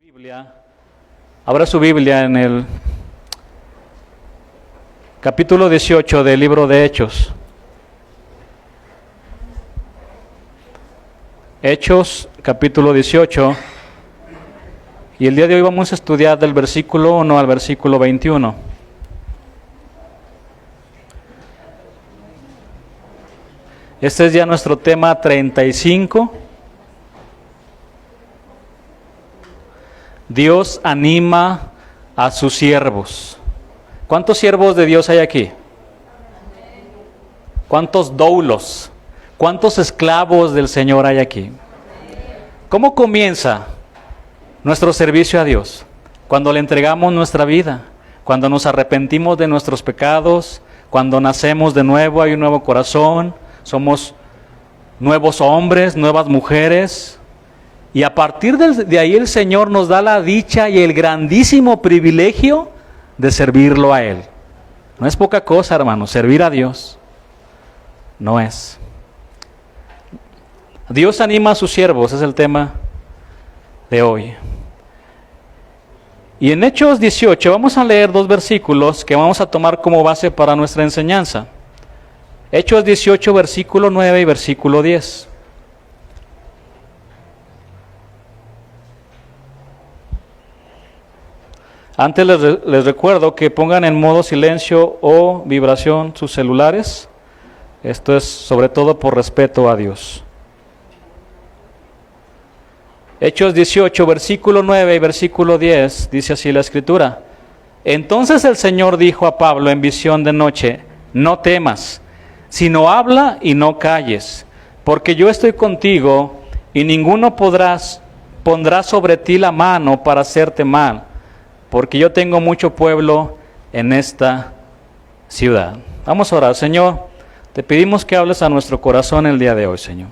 Biblia, abra su Biblia en el capítulo 18 del libro de Hechos. Hechos, capítulo 18. Y el día de hoy vamos a estudiar del versículo 1 al versículo 21. Este es ya nuestro tema 35. Dios anima a sus siervos. ¿Cuántos siervos de Dios hay aquí? ¿Cuántos doulos? ¿Cuántos esclavos del Señor hay aquí? ¿Cómo comienza nuestro servicio a Dios? Cuando le entregamos nuestra vida, cuando nos arrepentimos de nuestros pecados, cuando nacemos de nuevo, hay un nuevo corazón, somos nuevos hombres, nuevas mujeres. Y a partir de ahí el Señor nos da la dicha y el grandísimo privilegio de servirlo a Él. No es poca cosa, hermanos, servir a Dios. No es. Dios anima a sus siervos, es el tema de hoy. Y en Hechos 18 vamos a leer dos versículos que vamos a tomar como base para nuestra enseñanza. Hechos 18, versículo 9 y versículo 10. Antes les recuerdo que pongan en modo silencio o vibración sus celulares. Esto es sobre todo por respeto a Dios. Hechos 18, versículo 9 y versículo 10, dice así la Escritura. Entonces el Señor dijo a Pablo en visión de noche, no temas, sino habla y no calles, porque yo estoy contigo y ninguno pondrá sobre ti la mano para hacerte mal, porque yo tengo mucho pueblo en esta ciudad. Vamos a orar. Señor, te pedimos que hables a nuestro corazón el día de hoy, Señor.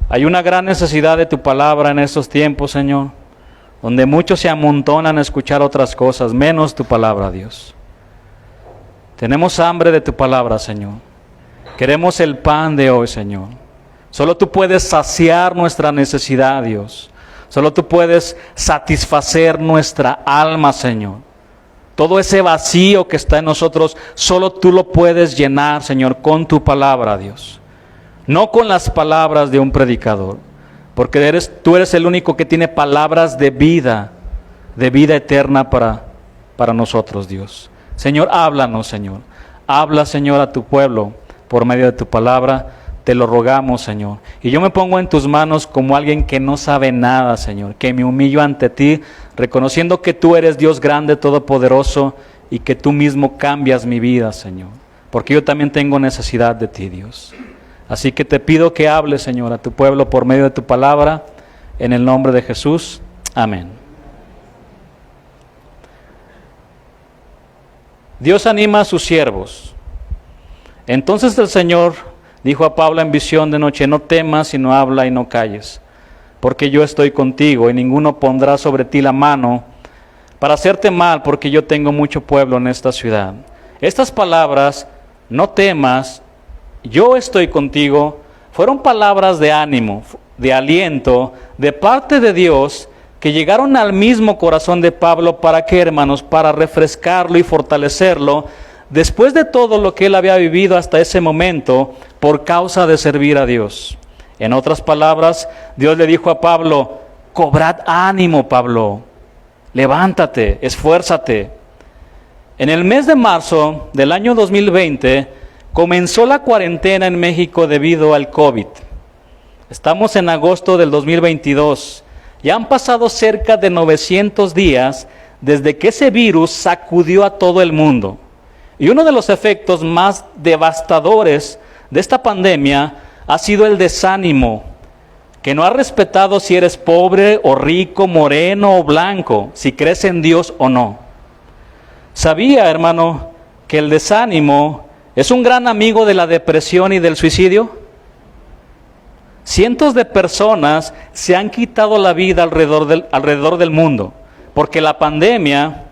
Hay una gran necesidad de tu palabra en estos tiempos, Señor, donde muchos se amontonan a escuchar otras cosas, menos tu palabra, Dios. Tenemos hambre de tu palabra, Señor. Queremos el pan de hoy, Señor. Solo tú puedes saciar nuestra necesidad, Dios. Solo tú puedes satisfacer nuestra alma, Señor. Todo ese vacío que está en nosotros, solo tú lo puedes llenar, Señor, con tu palabra, Dios. No con las palabras de un predicador, porque tú eres el único que tiene palabras de vida eterna para nosotros, Dios. Señor, háblanos, Señor. Habla, Señor, a tu pueblo por medio de tu palabra. Te lo rogamos, Señor. Y yo me pongo en tus manos como alguien que no sabe nada, Señor. Que me humillo ante ti, reconociendo que tú eres Dios grande, todopoderoso, y que tú mismo cambias mi vida, Señor. Porque yo también tengo necesidad de ti, Dios. Así que te pido que hables, Señor, a tu pueblo por medio de tu palabra, en el nombre de Jesús. Amén. Dios anima a sus siervos. Entonces el Señor dijo a Pablo en visión de noche, no temas, sino habla y no calles, porque yo estoy contigo y ninguno pondrá sobre ti la mano para hacerte mal, porque yo tengo mucho pueblo en esta ciudad. Estas palabras, no temas, yo estoy contigo, fueron palabras de ánimo, de aliento, de parte de Dios, que llegaron al mismo corazón de Pablo. ¿Para qué, hermanos? Para refrescarlo y fortalecerlo, después de todo lo que él había vivido hasta ese momento, por causa de servir a Dios. En otras palabras, Dios le dijo a Pablo, cobrad ánimo, Pablo, levántate, esfuérzate. En el mes de marzo del año 2020, comenzó la cuarentena en México debido al COVID. Estamos en agosto del 2022. Ya han pasado cerca de 900 días desde que ese virus sacudió a todo el mundo. Y uno de los efectos más devastadores de esta pandemia ha sido el desánimo, que no ha respetado si eres pobre o rico, moreno o blanco, si crees en Dios o no. ¿Sabía, hermano, que el desánimo es un gran amigo de la depresión y del suicidio? Cientos de personas se han quitado la vida alrededor del mundo, porque la pandemia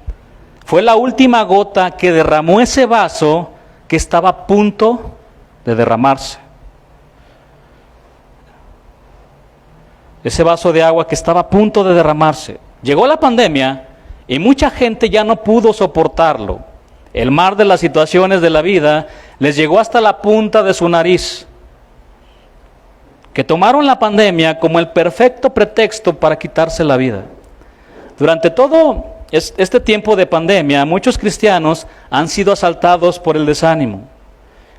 fue la última gota que derramó ese vaso que estaba a punto de derramarse. Ese vaso de agua que estaba a punto de derramarse. Llegó la pandemia y mucha gente ya no pudo soportarlo. El mar de las situaciones de la vida les llegó hasta la punta de su nariz, que tomaron la pandemia como el perfecto pretexto para quitarse la vida. Durante todo este tiempo de pandemia, muchos cristianos han sido asaltados por el desánimo.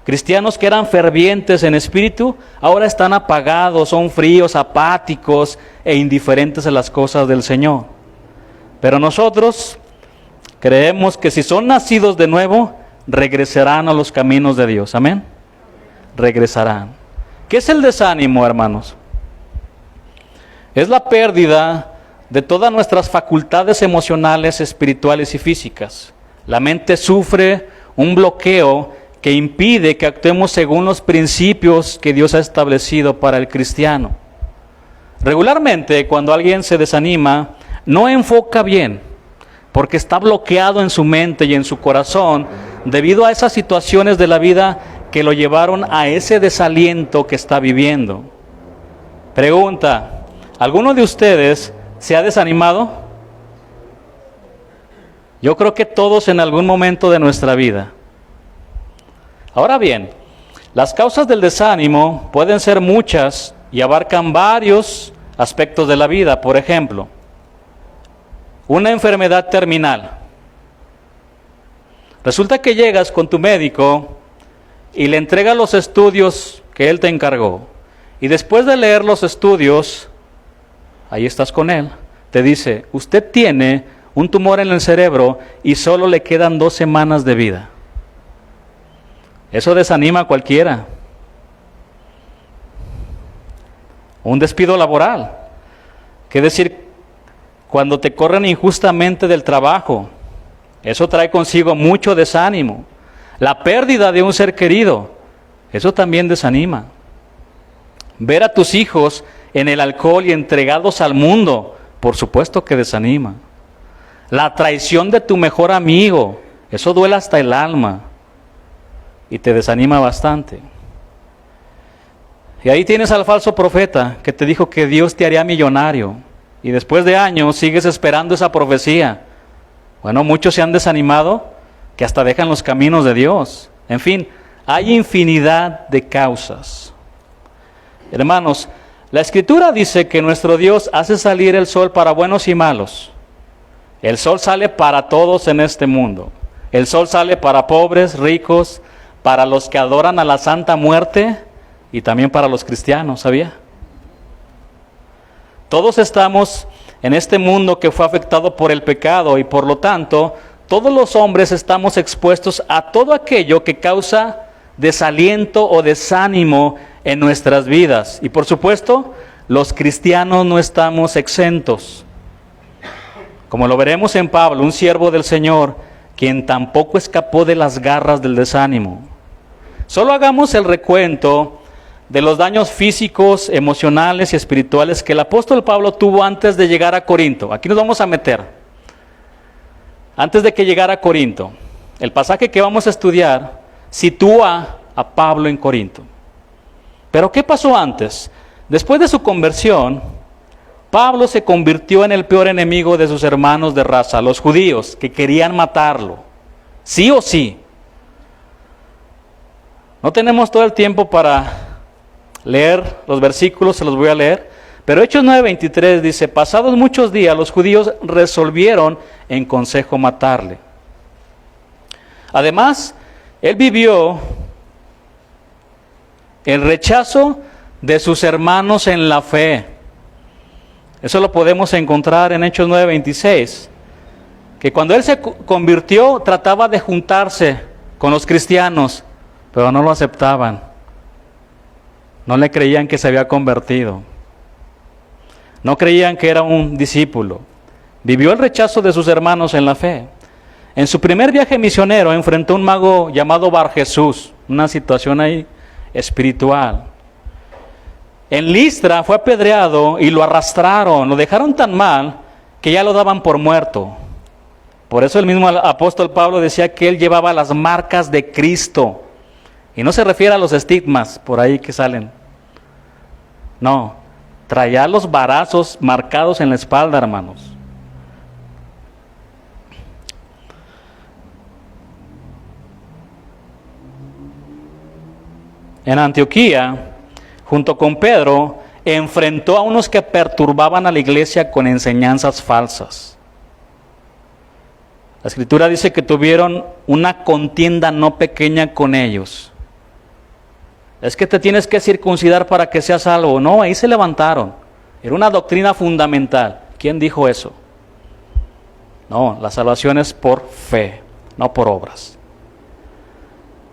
Cristianos que eran fervientes en espíritu, ahora están apagados, son fríos, apáticos e indiferentes a las cosas del Señor. Pero nosotros creemos que si son nacidos de nuevo, regresarán a los caminos de Dios. Amén. Regresarán. ¿Qué es el desánimo, hermanos? Es la pérdida de todas nuestras facultades emocionales, espirituales y físicas. La mente sufre un bloqueo que impide que actuemos según los principios que Dios ha establecido para el cristiano. Regularmente, cuando alguien se desanima, no enfoca bien, porque está bloqueado en su mente y en su corazón debido a esas situaciones de la vida que lo llevaron a ese desaliento que está viviendo. Pregunta, ¿alguno de ustedes se ha desanimado? Yo creo que todos en algún momento de nuestra vida. Ahora bien, las causas del desánimo pueden ser muchas y abarcan varios aspectos de la vida. Por ejemplo, una enfermedad terminal. Resulta que llegas con tu médico y le entregas los estudios que él te encargó. Y después de leer los estudios, ahí estás con él, te dice, usted tiene un tumor en el cerebro y solo le quedan 2 semanas de vida. Eso desanima a cualquiera. Un despido laboral. ¿Qué decir cuando te corren injustamente del trabajo? Eso trae consigo mucho desánimo. La pérdida de un ser querido, eso también desanima. Ver a tus hijos en el alcohol y entregados al mundo, por supuesto que desanima. La traición de tu mejor amigo, eso duele hasta el alma y te desanima bastante. Y ahí tienes al falso profeta que te dijo que Dios te haría millonario y después de años sigues esperando esa profecía. Bueno, muchos se han desanimado que hasta dejan los caminos de Dios. En fin, hay infinidad de causas. Hermanos, la Escritura dice que nuestro Dios hace salir el sol para buenos y malos. El sol sale para todos en este mundo. El sol sale para pobres, ricos, para los que adoran a la Santa Muerte y también para los cristianos, ¿sabía? Todos estamos en este mundo que fue afectado por el pecado y por lo tanto, todos los hombres estamos expuestos a todo aquello que causa desaliento o desánimo en nuestras vidas. Y por supuesto, los cristianos no estamos exentos. Como lo veremos en Pablo, un siervo del Señor, quien tampoco escapó de las garras del desánimo. Solo hagamos el recuento de los daños físicos, emocionales y espirituales que el apóstol Pablo tuvo antes de llegar a Corinto. Aquí nos vamos a meter. Antes de que llegara a Corinto, el pasaje que vamos a estudiar sitúa a Pablo en Corinto. Pero ¿qué pasó antes? Después de su conversión, Pablo se convirtió en el peor enemigo de sus hermanos de raza, los judíos, que querían matarlo, sí o sí. No tenemos todo el tiempo para leer los versículos, se los voy a leer, pero Hechos 9:23 dice, pasados muchos días los judíos resolvieron en consejo matarle. Además, él vivió el rechazo de sus hermanos en la fe. Eso lo podemos encontrar en Hechos 9:26, que cuando él se convirtió trataba de juntarse con los cristianos, pero no lo aceptaban. No le creían que se había convertido. No creían que era un discípulo. Vivió el rechazo de sus hermanos en la fe. En su primer viaje misionero enfrentó a un mago llamado Bar Jesús, una situación ahí espiritual. En Listra fue apedreado y lo arrastraron, lo dejaron tan mal que ya lo daban por muerto. Por eso el mismo apóstol Pablo decía que él llevaba las marcas de Cristo. Y no se refiere a los estigmas por ahí que salen. No, traía los varazos marcados en la espalda, hermanos. en Antioquía, junto con Pedro, enfrentó a unos que perturbaban a la iglesia con enseñanzas falsas. La Escritura dice que tuvieron una contienda no pequeña con ellos. Es que te tienes que circuncidar para que seas salvo. No, ahí se levantaron. Era una doctrina fundamental. ¿Quién dijo eso? No, la salvación es por fe, no por obras.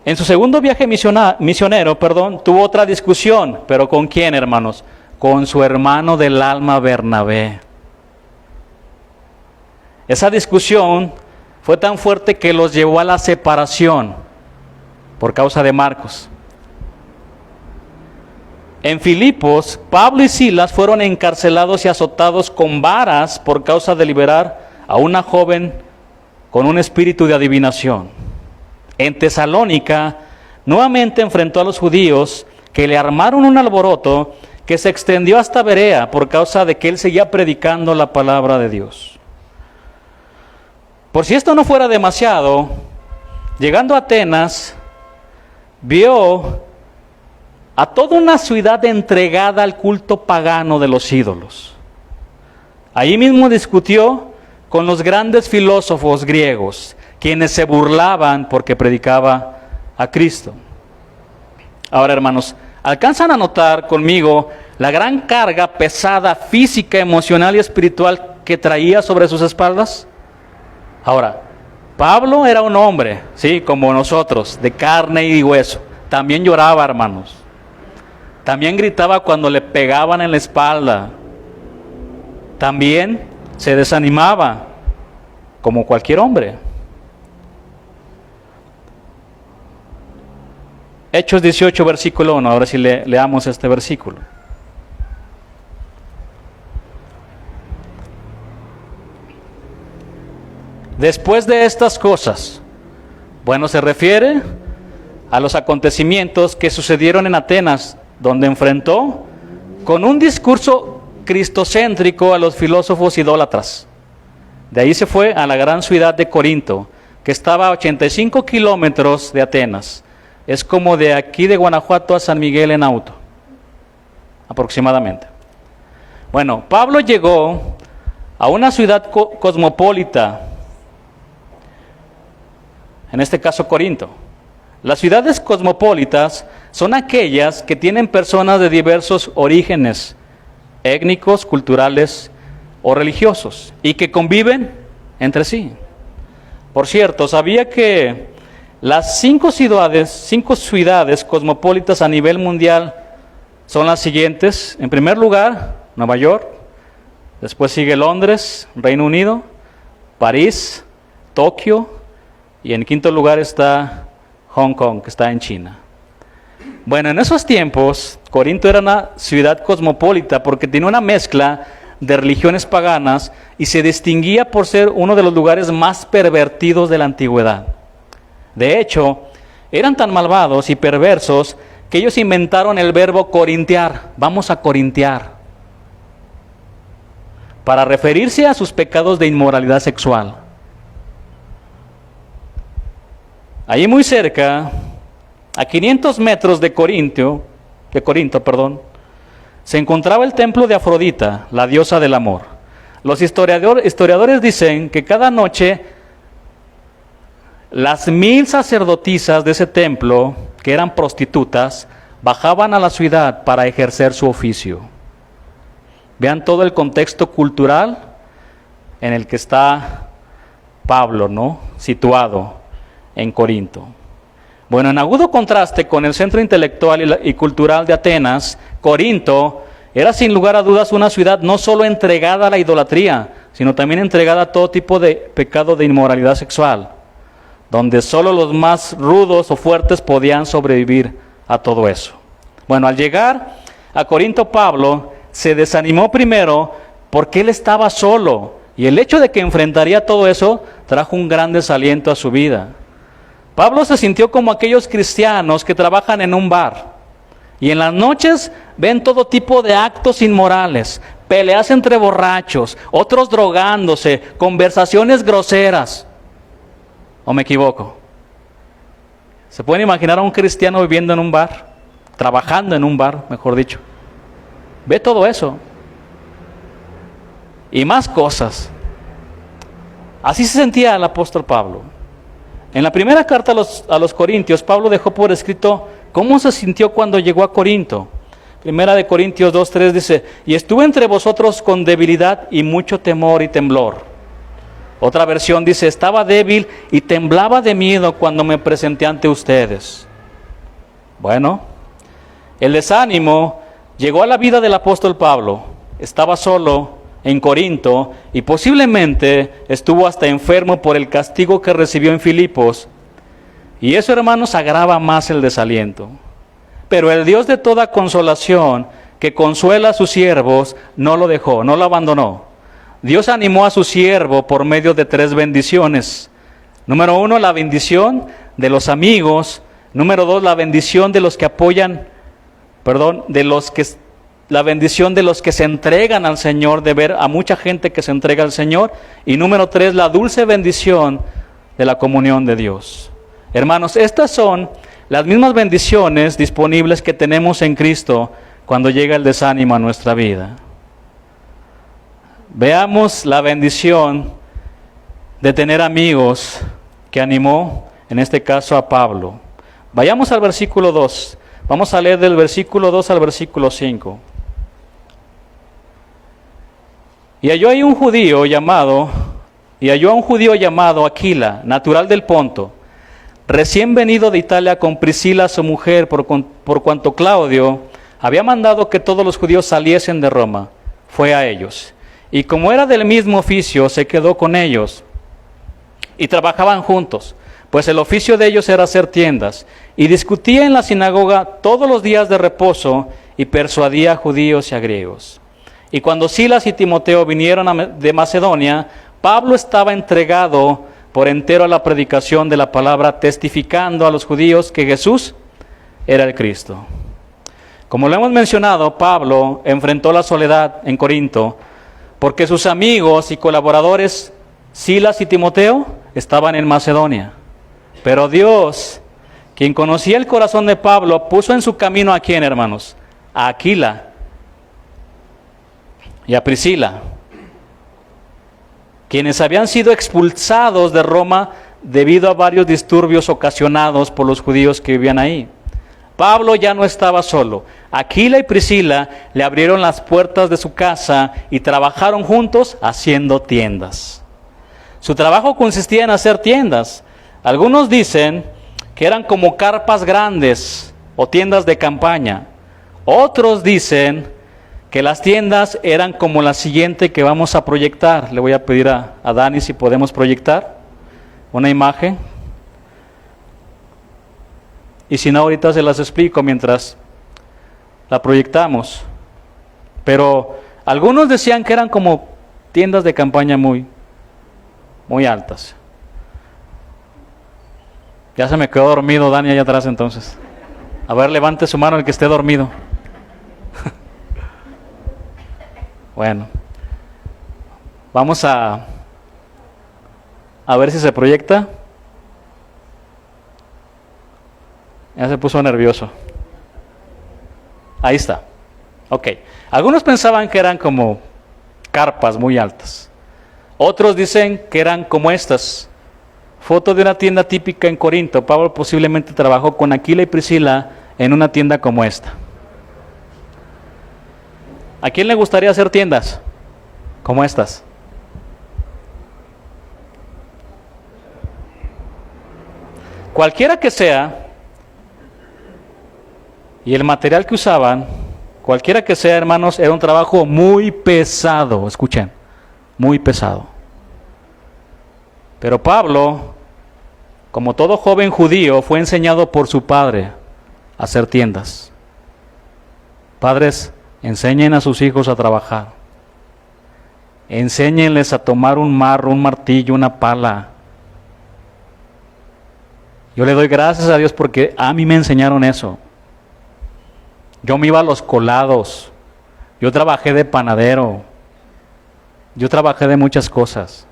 En su segundo viaje misionero, tuvo otra discusión, pero ¿con quién, hermanos? Con su hermano del alma, Bernabé. Esa discusión fue tan fuerte que los llevó a la separación por causa de Marcos. En Filipos, Pablo y Silas fueron encarcelados y azotados con varas por causa de liberar a una joven con un espíritu de adivinación. En Tesalónica, nuevamente enfrentó a los judíos que le armaron un alboroto que se extendió hasta Berea por causa de que él seguía predicando la palabra de Dios. Por si esto no fuera demasiado, llegando a Atenas, vio a toda una ciudad entregada al culto pagano de los ídolos. Allí mismo discutió con los grandes filósofos griegos, quienes se burlaban porque predicaba a Cristo. Ahora, hermanos, ¿alcanzan a notar conmigo la gran carga pesada, física, emocional y espiritual que traía sobre sus espaldas? Ahora, Pablo era un hombre, sí, como nosotros, de carne y hueso. También lloraba, hermanos. También gritaba cuando le pegaban en la espalda. También se desanimaba, como cualquier hombre. Hechos 18, versículo 1. Ahora sí leamos este versículo. Después de estas cosas, bueno, se refiere a los acontecimientos que sucedieron en Atenas, donde enfrentó con un discurso cristocéntrico a los filósofos idólatras. De ahí se fue a la gran ciudad de Corinto, que estaba a 85 kilómetros de Atenas. Es como de aquí de Guanajuato a San Miguel en auto, aproximadamente. Bueno, Pablo llegó a una ciudad cosmopolita, en este caso Corinto. Las ciudades cosmopolitas son aquellas que tienen personas de diversos orígenes, étnicos, culturales o religiosos, y que conviven entre sí. Por cierto, ¿sabía que las cinco ciudades cosmopolitas a nivel mundial son las siguientes? En primer lugar, Nueva York, después sigue Londres, Reino Unido, París, Tokio, y en quinto lugar está Hong Kong, que está en China. Bueno, en esos tiempos, Corinto era una ciudad cosmopolita porque tenía una mezcla de religiones paganas y se distinguía por ser uno de los lugares más pervertidos de la antigüedad. De hecho, eran tan malvados y perversos que ellos inventaron el verbo corintiar. Vamos a corintiar, para referirse a sus pecados de inmoralidad sexual. Allí muy cerca, a 500 metros de Corinto, se encontraba el templo de Afrodita, la diosa del amor. Los historiadores dicen que cada noche las 1000 sacerdotisas de ese templo, que eran prostitutas, bajaban a la ciudad para ejercer su oficio. Vean todo el contexto cultural en el que está Pablo, ¿no?, situado en Corinto. Bueno, en agudo contraste con el centro intelectual y cultural de Atenas, Corinto era sin lugar a dudas una ciudad no solo entregada a la idolatría, sino también entregada a todo tipo de pecado de inmoralidad sexual, donde solo los más rudos o fuertes podían sobrevivir a todo eso. Bueno, al llegar a Corinto, Pablo se desanimó primero porque él estaba solo, y el hecho de que enfrentaría todo eso trajo un gran desaliento a su vida. Pablo se sintió como aquellos cristianos que trabajan en un bar y en las noches ven todo tipo de actos inmorales, peleas entre borrachos, otros drogándose, conversaciones groseras. ¿O me equivoco? ¿Se pueden imaginar a un cristiano viviendo en un bar? trabajando en un bar, mejor dicho. Ve todo eso. Y más cosas. Así se sentía el apóstol Pablo. En la primera carta a los Corintios, Pablo dejó por escrito cómo se sintió cuando llegó a Corinto. Primera de Corintios 2:3 dice, y estuve entre vosotros con debilidad y mucho temor y temblor. Otra versión dice, estaba débil y temblaba de miedo cuando me presenté ante ustedes. Bueno, el desánimo llegó a la vida del apóstol Pablo. Estaba solo en Corinto y posiblemente estuvo hasta enfermo por el castigo que recibió en Filipos. Y eso, hermanos, agrava más el desaliento. Pero el Dios de toda consolación, que consuela a sus siervos, no lo dejó, no lo abandonó. Dios animó a su siervo por medio de 3 bendiciones. Número 1, la bendición de los amigos. Número 2, la bendición de los que apoyan, la bendición de los que se entregan al Señor, de ver a mucha gente que se entrega al Señor. Y número 3, la dulce bendición de la comunión de Dios. Hermanos, estas son las mismas bendiciones disponibles que tenemos en Cristo cuando llega el desánimo a nuestra vida. Veamos la bendición de tener amigos que animó, en este caso, a Pablo. Vayamos al versículo 2. Vamos a leer del versículo 2 al versículo 5. Y halló a un judío llamado Aquila, natural del Ponto, recién venido de Italia con Priscila su mujer, por cuanto Claudio había mandado que todos los judíos saliesen de Roma. Fue a ellos. Y como era del mismo oficio, se quedó con ellos. Y trabajaban juntos, pues el oficio de ellos era hacer tiendas. Y discutía en la sinagoga todos los días de reposo y persuadía a judíos y a griegos. Y cuando Silas y Timoteo vinieron de Macedonia, Pablo estaba entregado por entero a la predicación de la palabra, testificando a los judíos que Jesús era el Cristo. Como lo hemos mencionado, Pablo enfrentó la soledad en Corinto porque sus amigos y colaboradores, Silas y Timoteo, estaban en Macedonia. Pero Dios, quien conocía el corazón de Pablo, puso en su camino ¿a quién, hermanos? A Aquila y a Priscila, quienes habían sido expulsados de Roma debido a varios disturbios ocasionados por los judíos que vivían ahí. Pablo ya no estaba solo. Aquila y Priscila le abrieron las puertas de su casa y trabajaron juntos haciendo tiendas. Su trabajo consistía en hacer tiendas. Algunos dicen que eran como carpas grandes o tiendas de campaña. Otros dicen que las tiendas eran como la siguiente que vamos a proyectar. Le voy a pedir a Dani si podemos proyectar una imagen. Y si no, ahorita se las explico mientras la proyectamos. Pero algunos decían que eran como tiendas de campaña muy altas. Ya se me quedó dormido Dani allá atrás entonces. A ver, levante su mano el que esté dormido. Bueno, vamos a ver si se proyecta. Ya se puso nervioso. Ahí está. Ok. Algunos pensaban que eran como carpas muy altas. Otros dicen que eran como estas. Foto de una tienda típica en Corinto. Pablo posiblemente trabajó con Aquila y Priscila en una tienda como esta. ¿A quién le gustaría hacer tiendas como estas? Cualquiera que sea, y el material que usaban, cualquiera que sea, hermanos, era un trabajo muy pesado. Escuchen, muy pesado. Pero Pablo, como todo joven judío, fue enseñado por su padre a hacer tiendas. Padres, enseñen a sus hijos a trabajar. Enséñenles a tomar un marro, un martillo, una pala. Yo le doy gracias a Dios porque a mí me enseñaron eso. Yo me iba a los colados. Yo trabajé de panadero. Yo trabajé de muchas cosas.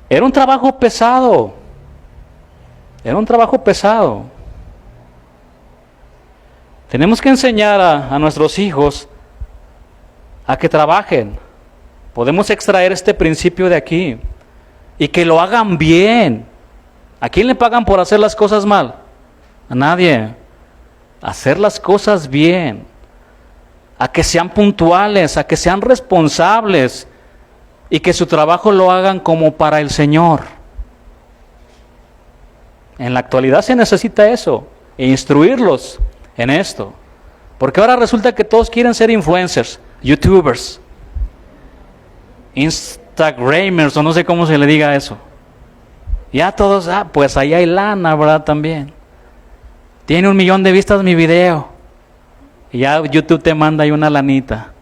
Era un trabajo pesado. Era un trabajo pesado. Tenemos que enseñar a nuestros hijos a que trabajen. Podemos extraer este principio de aquí y que lo hagan bien. ¿A quién le pagan por hacer las cosas mal? A nadie. Hacer las cosas bien, a que sean puntuales, a que sean responsables y que su trabajo lo hagan como para el Señor. En la actualidad se necesita eso, e instruirlos en esto, porque ahora resulta que todos quieren ser influencers, youtubers, instagramers, o no sé cómo se le diga eso. Ya todos, pues ahí hay lana, ¿verdad? También. Tiene 1 millón de vistas mi video. Y ya YouTube te manda ahí una lanita.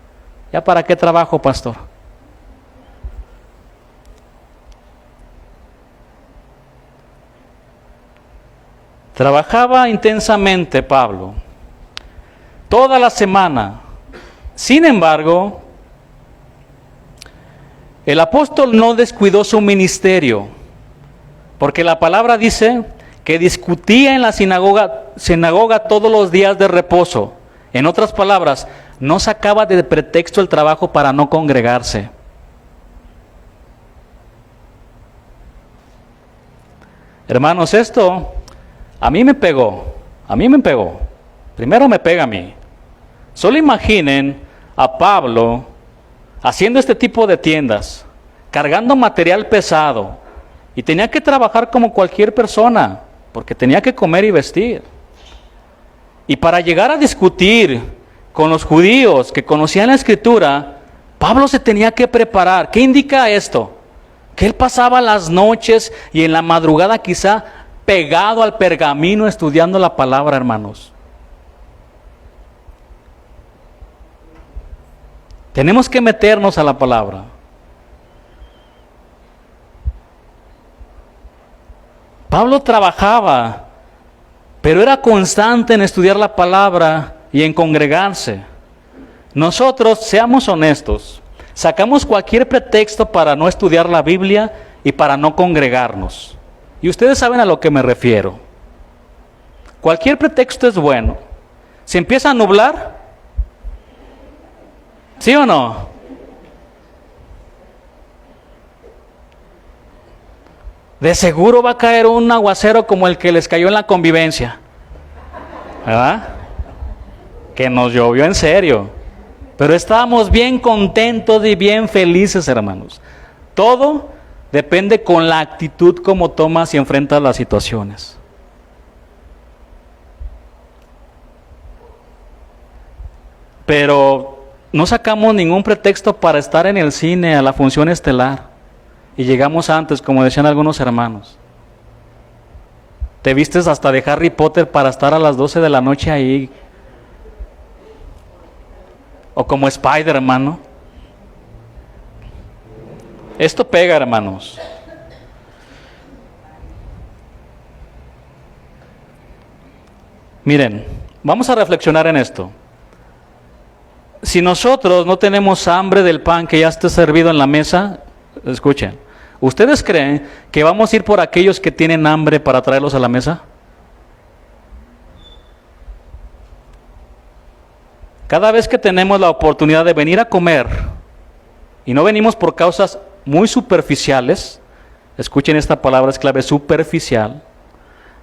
¿Ya para qué trabajo, pastor? Trabajaba intensamente Pablo, toda la semana. Sin embargo, el apóstol no descuidó su ministerio, porque la palabra dice que discutía en la sinagoga todos los días de reposo. En otras palabras, no sacaba de pretexto el trabajo para no congregarse. Hermanos, esto a mí me pegó. Primero me pega a mí. Solo imaginen a Pablo haciendo este tipo de tiendas, cargando material pesado, y tenía que trabajar como cualquier persona, porque tenía que comer y vestir. Y para llegar a discutir con los judíos que conocían la Escritura, Pablo se tenía que preparar. ¿Qué indica esto? Que él pasaba las noches y en la madrugada quizá pegado al pergamino estudiando la palabra, hermanos. Tenemos que meternos a la palabra. Pablo trabajaba, pero era constante en estudiar la palabra y en congregarse. Nosotros, seamos honestos, sacamos cualquier pretexto para no estudiar la Biblia y para no congregarnos. Y ustedes saben a lo que me refiero. Cualquier pretexto es bueno. ¿Se empieza a nublar? ¿Sí o no? De seguro va a caer un aguacero como el que les cayó en la convivencia, ¿verdad? Que nos llovió en serio. Pero estábamos bien contentos y bien felices, hermanos. Todo depende con la actitud como tomas y enfrentas las situaciones. Pero no sacamos ningún pretexto para estar en el cine a la función estelar. Y llegamos antes, como decían algunos hermanos. Te vistes hasta de Harry Potter para estar a las 12 de la noche ahí. O como Spider-Man, ¿no? Esto pega, hermanos. Miren, vamos a reflexionar en esto. Si nosotros no tenemos hambre del pan que ya esté servido en la mesa, escuchen, ¿ustedes creen que vamos a ir por aquellos que tienen hambre para traerlos a la mesa? Cada vez que tenemos la oportunidad de venir a comer, y no venimos por causas muy superficiales, escuchen esta palabra es clave, superficial,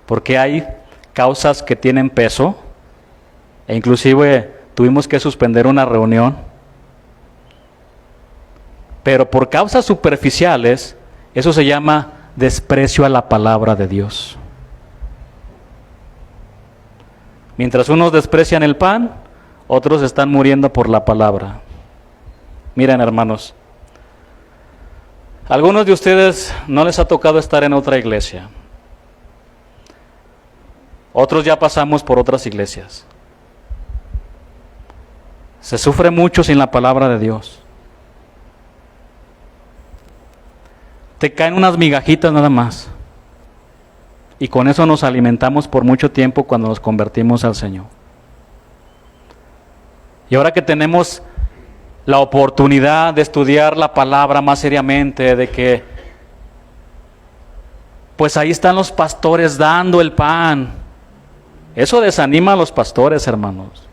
porque hay causas que tienen peso, e inclusive tuvimos que suspender una reunión, pero por causas superficiales, eso se llama desprecio a la palabra de Dios. Mientras unos desprecian el pan, otros están muriendo por la palabra. Miren, hermanos, a algunos de ustedes no les ha tocado estar en otra iglesia. Otros ya pasamos por otras iglesias. Se sufre mucho sin la palabra de Dios. Te caen unas migajitas nada más. Y con eso nos alimentamos por mucho tiempo cuando nos convertimos al Señor. Y ahora que tenemos la oportunidad de estudiar la palabra más seriamente, de que pues ahí están los pastores dando el pan. Eso desanima a los pastores, hermanos.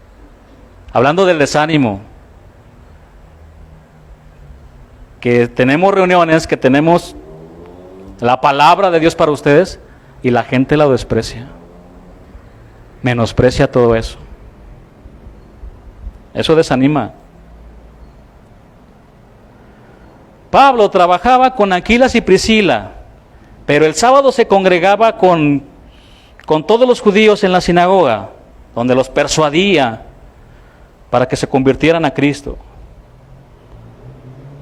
Hablando del desánimo, que tenemos reuniones, que tenemos la palabra de Dios para ustedes y la gente la desprecia, menosprecia todo eso. Eso desanima. Pablo trabajaba con Aquilas y Priscila, pero el sábado se congregaba con todos los judíos en la sinagoga, donde los persuadía para que se convirtieran a Cristo.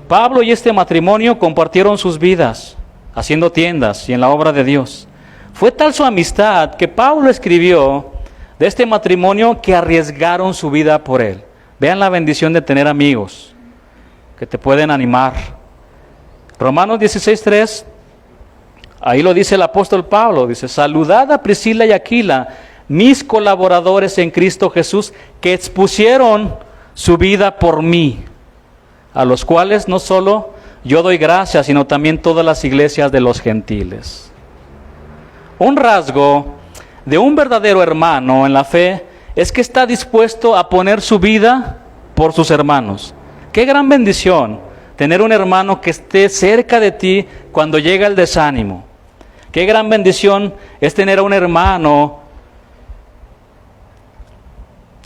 Pablo y este matrimonio compartieron sus vidas, haciendo tiendas y en la obra de Dios. Fue tal su amistad que Pablo escribió de este matrimonio que arriesgaron su vida por él. Vean la bendición de tener amigos que te pueden animar. Romanos 16:3, ahí lo dice el apóstol Pablo, dice: saludad a Priscila y Aquila, mis colaboradores en Cristo Jesús, que expusieron su vida por mí, a los cuales no solo yo doy gracias, sino también todas las iglesias de los gentiles. Un rasgo de un verdadero hermano en la fe es que está dispuesto a poner su vida por sus hermanos. Qué gran bendición tener un hermano que esté cerca de ti cuando llega el desánimo. Qué gran bendición es tener a un hermano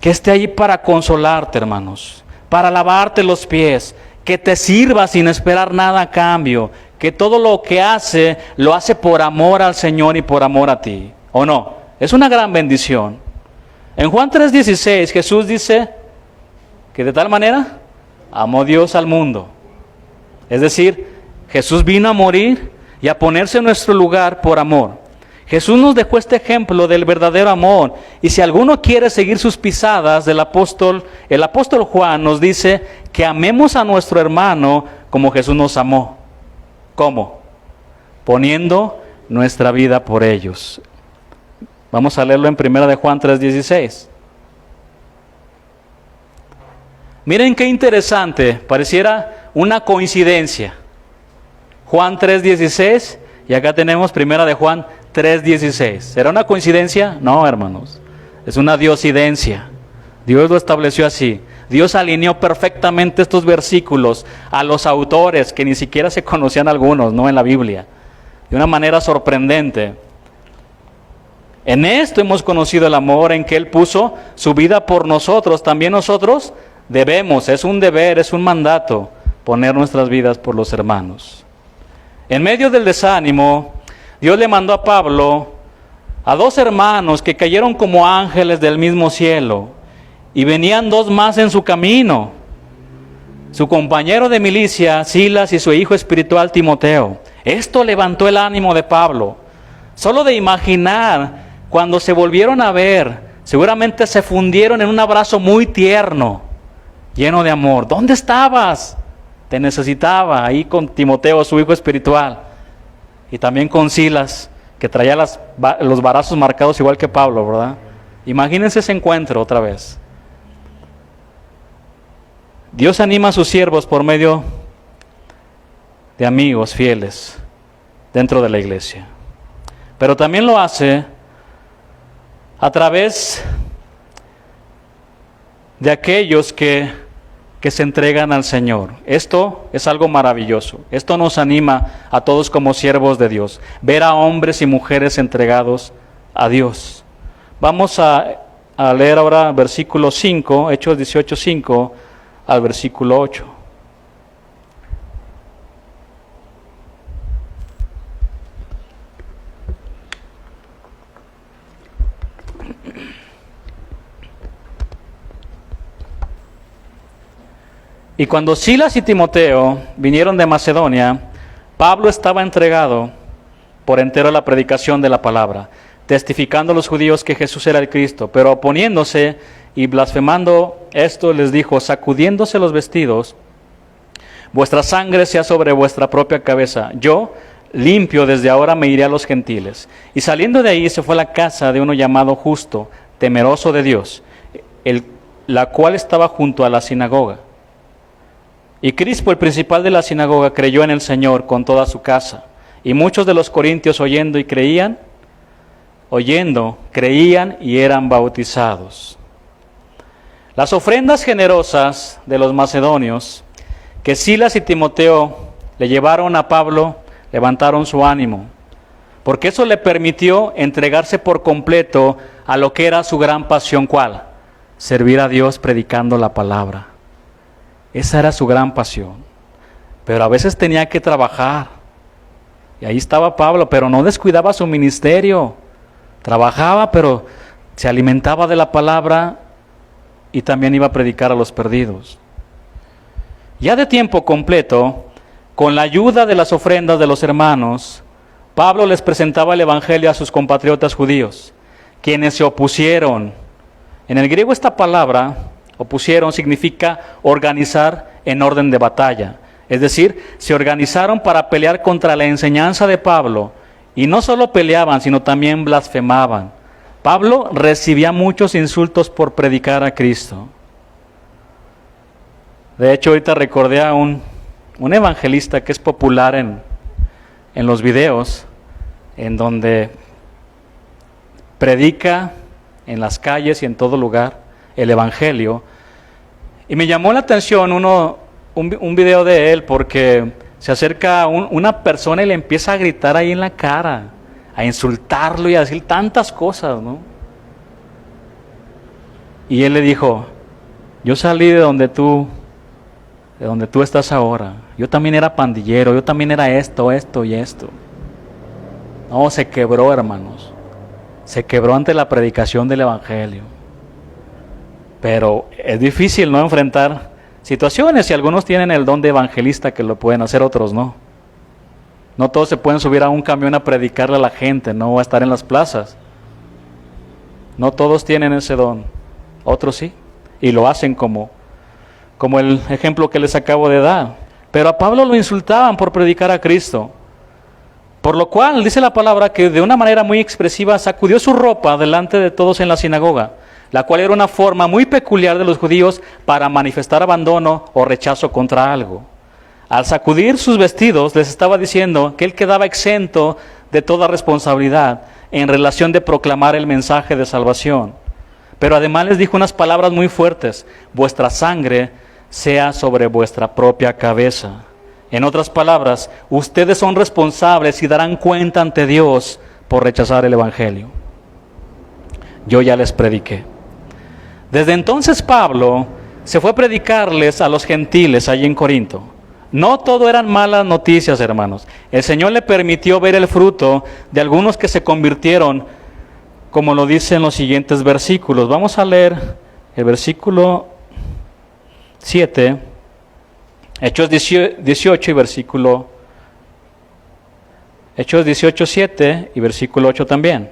que esté ahí para consolarte, hermanos, para lavarte los pies, que te sirva sin esperar nada a cambio, que todo lo que hace, lo hace por amor al Señor y por amor a ti. ¿O no? Es una gran bendición. En Juan 3:16 Jesús dice que de tal manera amó Dios al mundo. Es decir, Jesús vino a morir y a ponerse en nuestro lugar por amor. Jesús nos dejó este ejemplo del verdadero amor. Y si alguno quiere seguir sus pisadas el apóstol Juan nos dice que amemos a nuestro hermano como Jesús nos amó. ¿Cómo? Poniendo nuestra vida por ellos. Vamos a leerlo en 1 de Juan 3:16. Miren qué interesante, pareciera una coincidencia. Juan 3:16 y acá tenemos 1 de Juan 3:16. ¿Será una coincidencia? No, hermanos. Es una diosidencia. Dios lo estableció así. Dios alineó perfectamente estos versículos a los autores que ni siquiera se conocían algunos, ¿no? En la Biblia. De una manera sorprendente. En esto hemos conocido el amor en que Él puso su vida por nosotros. También nosotros debemos, es un deber, es un mandato, poner nuestras vidas por los hermanos. En medio del desánimo, Dios le mandó a Pablo a 2 hermanos que cayeron como ángeles del mismo cielo, y venían 2 más en su camino, su compañero de milicia, Silas, y su hijo espiritual, Timoteo. Esto levantó el ánimo de Pablo. Solo de imaginar, cuando se volvieron a ver, seguramente se fundieron en un abrazo muy tierno, lleno de amor. ¿Dónde estabas? Te necesitaba, ahí con Timoteo, su hijo espiritual, y también con Silas, que traía los brazos marcados igual que Pablo, ¿verdad? Imagínense ese encuentro otra vez. Dios anima a sus siervos por medio de amigos fieles dentro de la iglesia, pero también lo hace a través de aquellos que se entregan al Señor. Esto es algo maravilloso. Esto nos anima a todos como siervos de Dios, ver a hombres y mujeres entregados a Dios. Vamos a leer ahora versículo 5, Hechos 18:5 al versículo 8. Y cuando Silas y Timoteo vinieron de Macedonia, Pablo estaba entregado por entero a la predicación de la palabra, testificando a los judíos que Jesús era el Cristo, pero oponiéndose y blasfemando esto, les dijo, sacudiéndose los vestidos, vuestra sangre sea sobre vuestra propia cabeza. Yo, limpio, desde ahora me iré a los gentiles. Y saliendo de ahí se fue a la casa de uno llamado Justo, temeroso de Dios, la cual estaba junto a la sinagoga. Y Crispo, el principal de la sinagoga, creyó en el Señor con toda su casa. Y muchos de los corintios oyendo creían y eran bautizados. Las ofrendas generosas de los macedonios que Silas y Timoteo le llevaron a Pablo levantaron su ánimo, porque eso le permitió entregarse por completo a lo que era su gran pasión. ¿Cuál? Servir a Dios predicando la palabra. Esa era su gran pasión. Pero a veces tenía que trabajar. Y ahí estaba Pablo, pero no descuidaba su ministerio. Trabajaba, pero se alimentaba de la palabra y también iba a predicar a los perdidos. Ya de tiempo completo, con la ayuda de las ofrendas de los hermanos, Pablo les presentaba el evangelio a sus compatriotas judíos, quienes se opusieron. En el griego esta palabra, opusieron, significa organizar en orden de batalla. Es decir, se organizaron para pelear contra la enseñanza de Pablo. Y no solo peleaban, sino también blasfemaban. Pablo recibía muchos insultos por predicar a Cristo. De hecho, ahorita recordé a un evangelista que es popular en los videos, en donde predica en las calles y en todo lugar el evangelio. Y me llamó la atención un video de él, porque se acerca a una persona y le empieza a gritar ahí en la cara, a insultarlo y a decir tantas cosas, ¿no? Y él le dijo: yo salí de donde tú estás ahora. Yo también era pandillero, yo también era esto y esto. No, se quebró, hermanos. Se quebró ante la predicación del evangelio. Pero es difícil, ¿no?, enfrentar situaciones, y algunos tienen el don de evangelista que lo pueden hacer, otros no. No todos se pueden subir a un camión a predicarle a la gente, no, o a estar en las plazas. No todos tienen ese don, otros sí, y lo hacen como el ejemplo que les acabo de dar. Pero a Pablo lo insultaban por predicar a Cristo, por lo cual dice la palabra que de una manera muy expresiva sacudió su ropa delante de todos en la sinagoga, la cual era una forma muy peculiar de los judíos para manifestar abandono o rechazo contra algo. Al sacudir sus vestidos les estaba diciendo que él quedaba exento de toda responsabilidad en relación de proclamar el mensaje de salvación. Pero además les dijo unas palabras muy fuertes: vuestra sangre sea sobre vuestra propia cabeza. En otras palabras, ustedes son responsables y darán cuenta ante Dios por rechazar el evangelio. Yo ya les prediqué. Desde entonces Pablo se fue a predicarles a los gentiles allí en Corinto. No todo eran malas noticias, hermanos. El Señor le permitió ver el fruto de algunos que se convirtieron, como lo dicen los siguientes versículos. Vamos a leer el versículo 7, Hechos 18 y versículo, Hechos 18, 7 y versículo 8 también.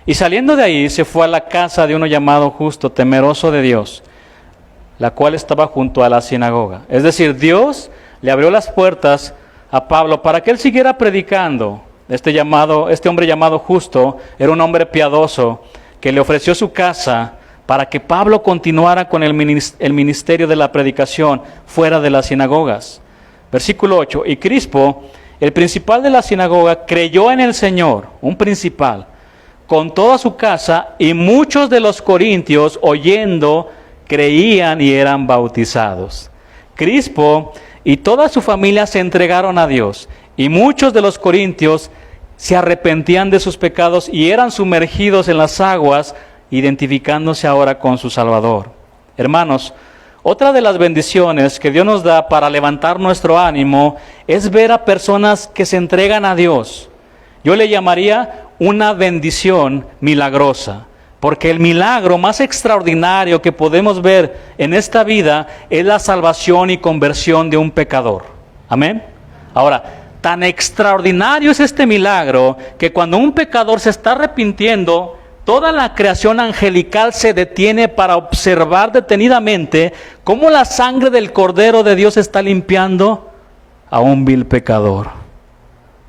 Y saliendo de ahí se fue a la casa de uno llamado Justo, temeroso de Dios, la cual estaba junto a la sinagoga. Es decir, Dios le abrió las puertas a Pablo para que él siguiera predicando. Este hombre llamado Justo era un hombre piadoso que le ofreció su casa para que Pablo continuara con el ministerio de la predicación fuera de las sinagogas. Versículo 8, y Crispo, el principal de la sinagoga, creyó en el Señor, un principal, con toda su casa, y muchos de los corintios, oyendo, creían y eran bautizados. Crispo y toda su familia se entregaron a Dios, y muchos de los corintios se arrepentían de sus pecados y eran sumergidos en las aguas, identificándose ahora con su Salvador. Hermanos, otra de las bendiciones que Dios nos da para levantar nuestro ánimo es ver a personas que se entregan a Dios. Yo le llamaría una bendición milagrosa, porque el milagro más extraordinario que podemos ver en esta vida es la salvación y conversión de un pecador. Amén. Ahora, tan extraordinario es este milagro que cuando un pecador se está arrepintiendo, toda la creación angelical se detiene para observar detenidamente cómo la sangre del Cordero de Dios está limpiando a un vil pecador.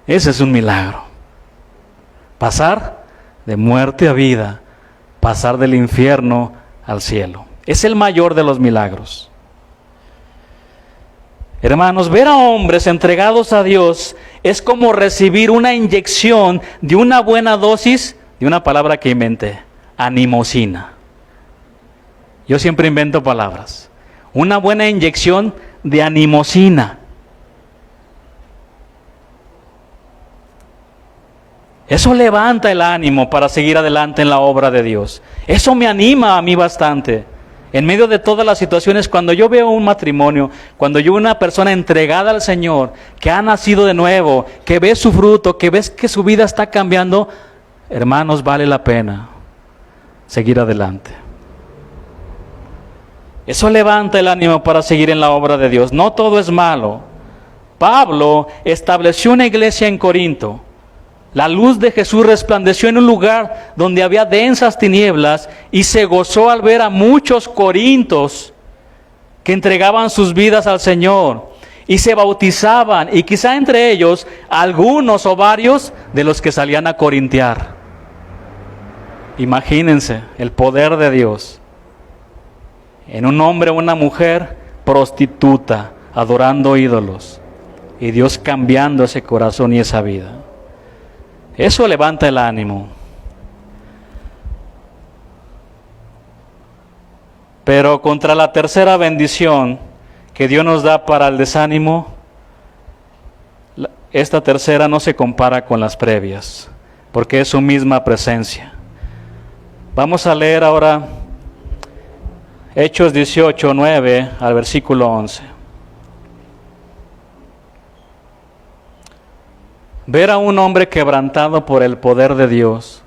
Ese es un milagro. Pasar de muerte a vida, pasar del infierno al cielo. Es el mayor de los milagros. Hermanos, ver a hombres entregados a Dios es como recibir una inyección de una buena dosis de una palabra que inventé, animosina. Yo siempre invento palabras. Una buena inyección de animosina. Eso levanta el ánimo para seguir adelante en la obra de Dios. Eso me anima a mí bastante. En medio de todas las situaciones, cuando yo veo un matrimonio, cuando yo veo una persona entregada al Señor, que ha nacido de nuevo, que ve su fruto, que ves que su vida está cambiando, hermanos, vale la pena seguir adelante. Eso levanta el ánimo para seguir en la obra de Dios. No todo es malo. Pablo estableció una iglesia en Corinto. La luz de Jesús resplandeció en un lugar donde había densas tinieblas y se gozó al ver a muchos corintios que entregaban sus vidas al Señor y se bautizaban, y quizá entre ellos algunos o varios de los que salían a corintiar. Imagínense el poder de Dios en un hombre o una mujer prostituta adorando ídolos, y Dios cambiando ese corazón y esa vida. Eso levanta el ánimo. Pero contra la tercera bendición que Dios nos da para el desánimo, esta tercera no se compara con las previas, porque es su misma presencia. Vamos a leer ahora Hechos 18, 9 al versículo 11. Ver a un hombre quebrantado por el poder de Dios,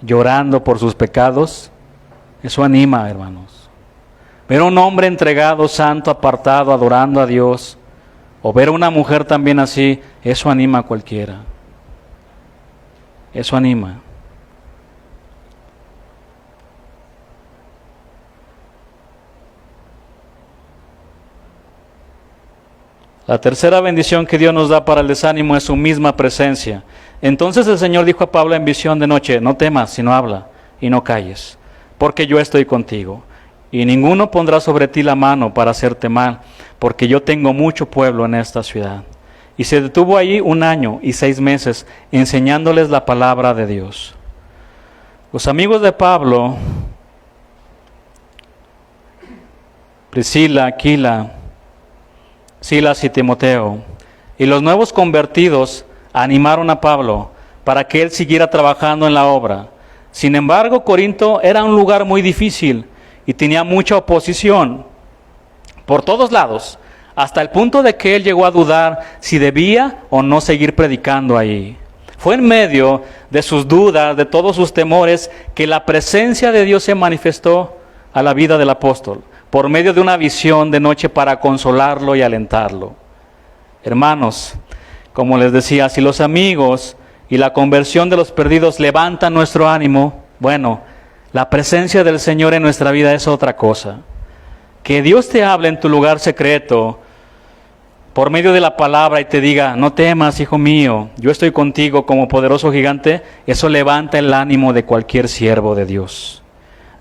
llorando por sus pecados, eso anima, hermanos. Ver a un hombre entregado, santo, apartado, adorando a Dios, o ver a una mujer también así, eso anima a cualquiera. Eso anima. La tercera bendición que Dios nos da para el desánimo es su misma presencia. Entonces el Señor dijo a Pablo en visión de noche: no temas, sino habla y no calles, porque yo estoy contigo. Y ninguno pondrá sobre ti la mano para hacerte mal, porque yo tengo mucho pueblo en esta ciudad. Y se detuvo allí 1 año y 6 meses, enseñándoles la palabra de Dios. Los amigos de Pablo, Priscila, Aquila, Silas y Timoteo, y los nuevos convertidos animaron a Pablo para que él siguiera trabajando en la obra. Sin embargo, Corinto era un lugar muy difícil y tenía mucha oposición por todos lados, hasta el punto de que él llegó a dudar si debía o no seguir predicando ahí. Fue en medio de sus dudas, de todos sus temores, que la presencia de Dios se manifestó a la vida del apóstol, por medio de una visión de noche para consolarlo y alentarlo. Hermanos, como les decía, si los amigos y la conversión de los perdidos levantan nuestro ánimo, bueno, la presencia del Señor en nuestra vida es otra cosa. Que Dios te hable en tu lugar secreto, por medio de la palabra, y te diga: no temas, hijo mío, yo estoy contigo como poderoso gigante, eso levanta el ánimo de cualquier siervo de Dios.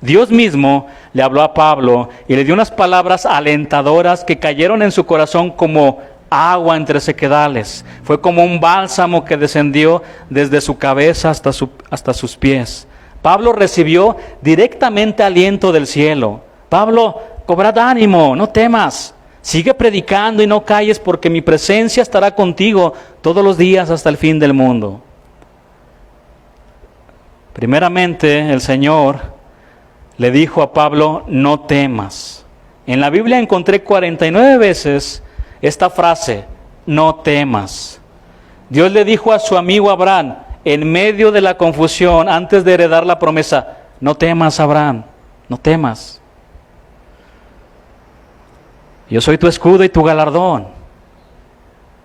Dios mismo le habló a Pablo y le dio unas palabras alentadoras que cayeron en su corazón como agua entre sequedales. Fue como un bálsamo que descendió desde su cabeza hasta sus pies. Pablo recibió directamente aliento del cielo. Pablo, cobrad ánimo, no temas. Sigue predicando y no calles, porque mi presencia estará contigo todos los días hasta el fin del mundo. Primeramente, el Señor le dijo a Pablo: no temas. En la Biblia encontré 49 veces esta frase: no temas. Dios le dijo a su amigo Abraham, en medio de la confusión, antes de heredar la promesa: no temas, Abraham, no temas. Yo soy tu escudo y tu galardón.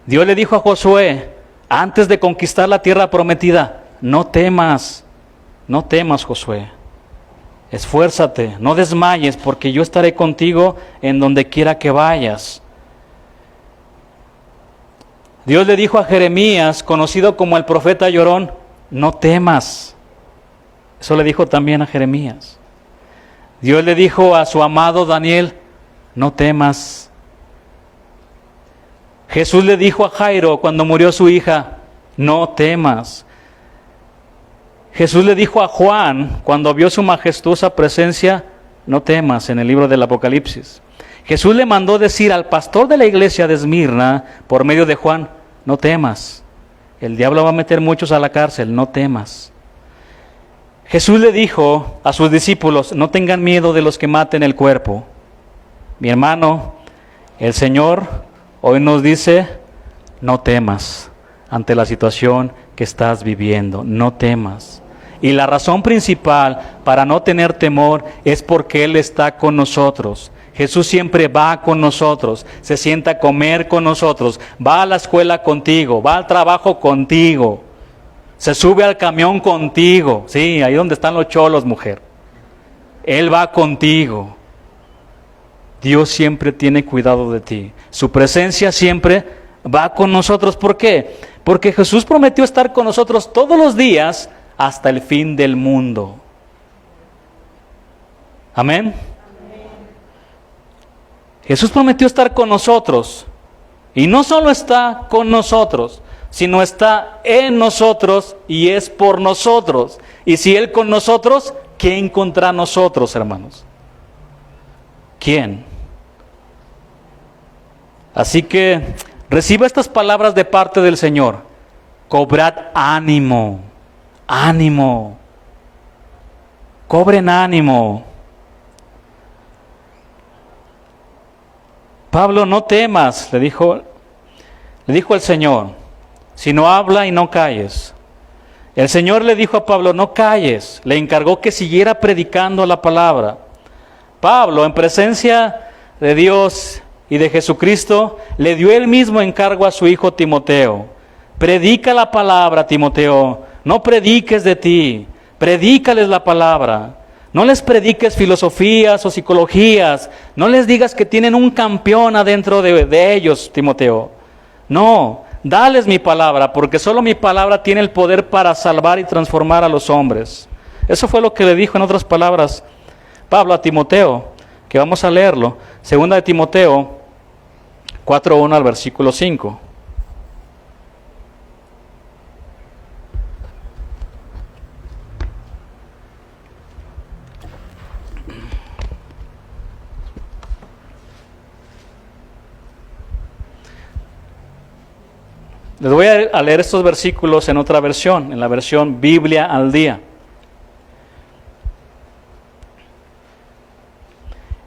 Dios le dijo a Josué, antes de conquistar la tierra prometida: no temas, no temas, Josué. Esfuérzate, no desmayes, porque yo estaré contigo en donde quiera que vayas. Dios le dijo a Jeremías, conocido como el profeta llorón: no temas. Eso le dijo también a Jeremías. Dios le dijo a su amado Daniel: no temas. Jesús le dijo a Jairo cuando murió su hija, no temas. Jesús le dijo a Juan cuando vio su majestuosa presencia, no temas, en el libro del Apocalipsis. Jesús le mandó decir al pastor de la iglesia de Esmirna, por medio de Juan, no temas. El diablo va a meter muchos a la cárcel, no temas. Jesús le dijo a sus discípulos, no tengan miedo de los que maten el cuerpo. Mi hermano, el Señor hoy nos dice, no temas ante la situación que estás viviendo, no temas. Y la razón principal para no tener temor es porque Él está con nosotros. Jesús siempre va con nosotros, se sienta a comer con nosotros, va a la escuela contigo, va al trabajo contigo, se sube al camión contigo, sí, ahí donde están los cholos, mujer. Él va contigo. Dios siempre tiene cuidado de ti. Su presencia siempre va con nosotros. ¿Por qué? Porque Jesús prometió estar con nosotros todos los días hasta el fin del mundo. Amén. Jesús prometió estar con nosotros. Y no solo está con nosotros, sino está en nosotros y es por nosotros. Y si Él con nosotros, ¿quién contra nosotros, hermanos? ¿Quién? Así que reciba estas palabras de parte del Señor. Cobrad ánimo, ánimo. Cobren ánimo. Pablo, no temas, le dijo el Señor, sino habla y no calles. El Señor le dijo a Pablo, no calles, le encargó que siguiera predicando la palabra. Pablo, en presencia de Dios y de Jesucristo, le dio el mismo encargo a su hijo Timoteo. Predica la palabra, Timoteo, no prediques de ti, predícales la palabra. No les prediques filosofías o psicologías. No les digas que tienen un campeón adentro de ellos, Timoteo. No, dales mi palabra, porque solo mi palabra tiene el poder para salvar y transformar a los hombres. Eso fue lo que le dijo en otras palabras Pablo a Timoteo, que vamos a leerlo. Segunda de Timoteo 4:1 al versículo 5. Les voy a leer estos versículos en otra versión, en la versión Biblia al día.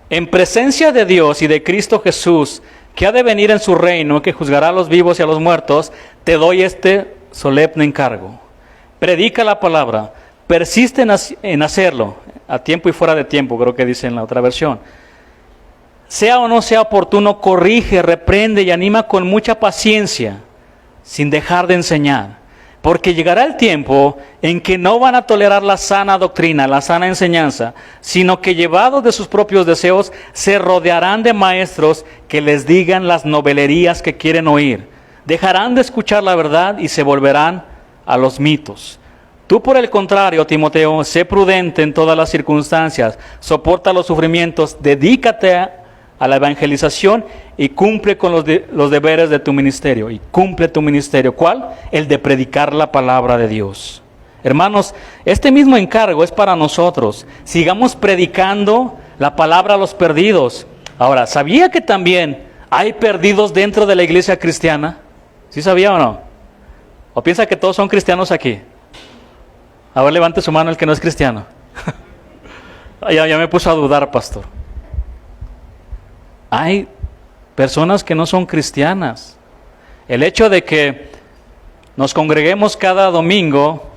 En presencia de Dios y de Cristo Jesús, que ha de venir en su reino, que juzgará a los vivos y a los muertos, te doy este solemne encargo. Predica la palabra, persiste en hacerlo, a tiempo y fuera de tiempo, creo que dice en la otra versión. Sea o no sea oportuno, corrige, reprende y anima con mucha paciencia, sin dejar de enseñar, porque llegará el tiempo en que no van a tolerar la sana doctrina, la sana enseñanza, sino que llevados de sus propios deseos, se rodearán de maestros que les digan las novelerías que quieren oír. Dejarán de escuchar la verdad y se volverán a los mitos. Tú, por el contrario, Timoteo, sé prudente en todas las circunstancias, soporta los sufrimientos, dedícate a la evangelización y cumple con los deberes de tu ministerio. Y cumple tu ministerio. ¿Cuál? El de predicar la palabra de Dios. Hermanos, este mismo encargo es para nosotros. Sigamos predicando la palabra a los perdidos. Ahora, ¿sabía que también hay perdidos dentro de la iglesia cristiana? ¿Sí sabía o no? ¿O piensa que todos son cristianos aquí? A ver, levante su mano el que no es cristiano. Ya me puso a dudar, pastor. Hay personas que no son cristianas. El hecho de que nos congreguemos cada domingo,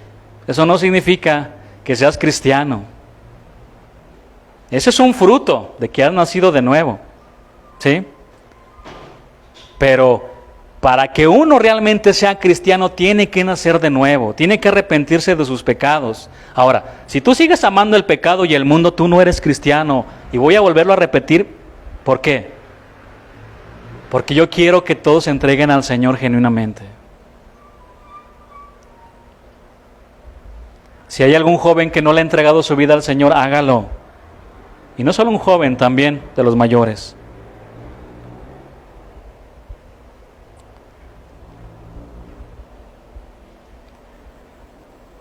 eso no significa que seas cristiano. Ese es un fruto de que has nacido de nuevo, ¿sí? Pero para que uno realmente sea cristiano, tiene que nacer de nuevo, tiene que arrepentirse de sus pecados. Ahora, si tú sigues amando el pecado y el mundo, tú no eres cristiano. Y voy a volverlo a repetir. ¿Por qué? Porque yo quiero que todos se entreguen al Señor genuinamente. Si hay algún joven que no le ha entregado su vida al Señor, hágalo. Y no solo un joven, también de los mayores.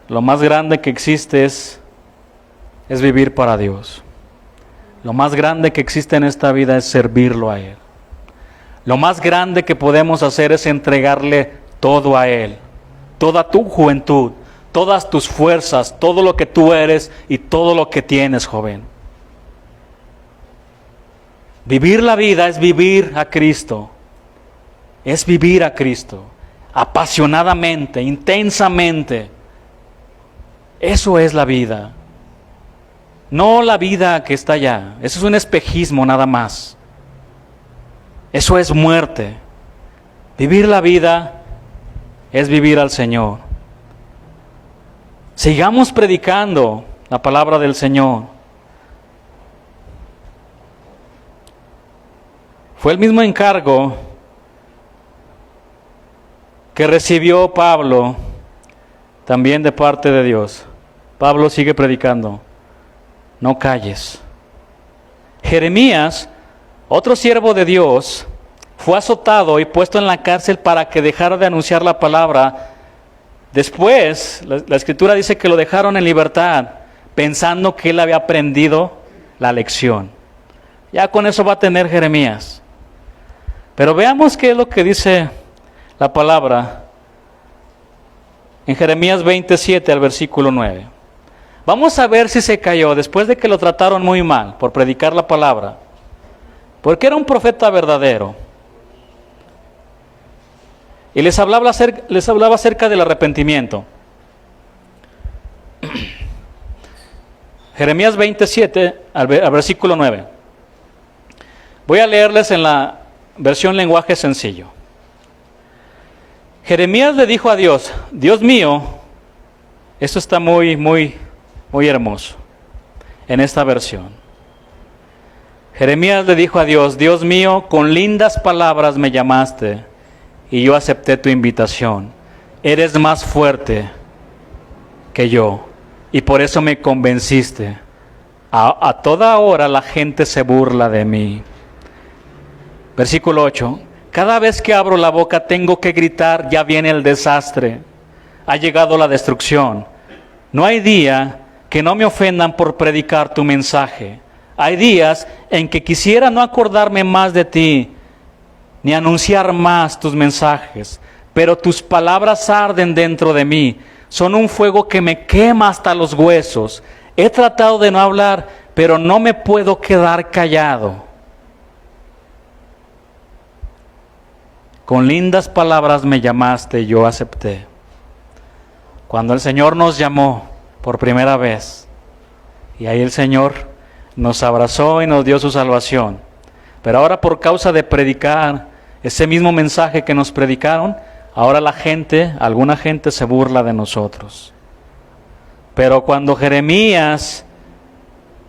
lo más grande que existe es vivir para Dios. Lo más grande que existe en esta vida es servirlo a Él. Lo más grande que podemos hacer es entregarle todo a Él. Toda tu juventud, todas tus fuerzas, todo lo que tú eres y todo lo que tienes, joven. Vivir la vida es vivir a Cristo. Es vivir a Cristo. Apasionadamente, intensamente. Eso es la vida. No la vida que está allá. Eso es un espejismo nada más. Eso es muerte. Vivir la vida es vivir al Señor. Sigamos predicando la palabra del Señor. Fue el mismo encargo que recibió Pablo también de parte de Dios. Pablo sigue predicando. No calles. Jeremías, otro siervo de Dios, fue azotado y puesto en la cárcel para que dejara de anunciar la palabra. Después, la Escritura dice que lo dejaron en libertad, pensando que él había aprendido la lección. Ya con eso va a tener Jeremías. Pero veamos qué es lo que dice la palabra en Jeremías 27 al versículo 9. Vamos a ver si se cayó después de que lo trataron muy mal por predicar la palabra. Porque era un profeta verdadero. Y les hablaba acerca del arrepentimiento. Jeremías 27 al versículo 9. Voy a leerles en la versión lenguaje sencillo. Jeremías le dijo a Dios, Dios mío, esto está muy hermoso en esta versión. Jeremías le dijo a Dios, Dios mío, con lindas palabras me llamaste y yo acepté tu invitación. Eres más fuerte que yo y por eso me convenciste. A toda hora la gente se burla de mí. Versículo 8. Cada vez que abro la boca tengo que gritar, ya viene el desastre. Ha llegado la destrucción. No hay día que no me ofendan por predicar tu mensaje. Hay días en que quisiera no acordarme más de ti, ni anunciar más tus mensajes, pero tus palabras arden dentro de mí, son un fuego que me quema hasta los huesos. He tratado de no hablar, pero no me puedo quedar callado. Con lindas palabras me llamaste y yo acepté. Cuando el Señor nos llamó por primera vez, y ahí el Señor nos abrazó y nos dio su salvación. Pero ahora por causa de predicar ese mismo mensaje que nos predicaron, ahora alguna gente se burla de nosotros. Pero cuando Jeremías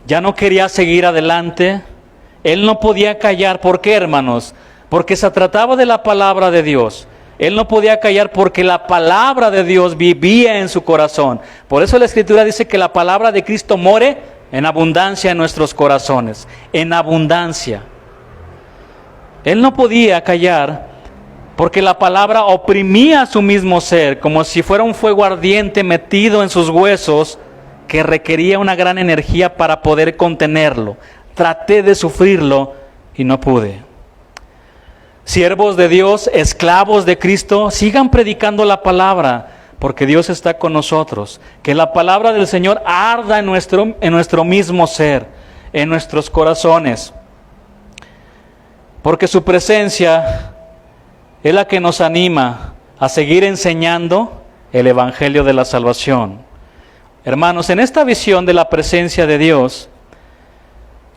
ya no quería seguir adelante, él no podía callar. ¿Por qué, hermanos? Porque se trataba de la palabra de Dios. Él no podía callar porque la palabra de Dios vivía en su corazón. Por eso la Escritura dice que la palabra de Cristo more en abundancia en nuestros corazones. En abundancia. Él no podía callar porque la palabra oprimía su mismo ser, como si fuera un fuego ardiente metido en sus huesos que requería una gran energía para poder contenerlo. Traté de sufrirlo y no pude. Siervos de Dios, esclavos de Cristo, sigan predicando la palabra, porque Dios está con nosotros. Que la palabra del Señor arda en nuestro mismo ser, en nuestros corazones. Porque su presencia es la que nos anima a seguir enseñando el Evangelio de la salvación. Hermanos, en esta visión de la presencia de Dios,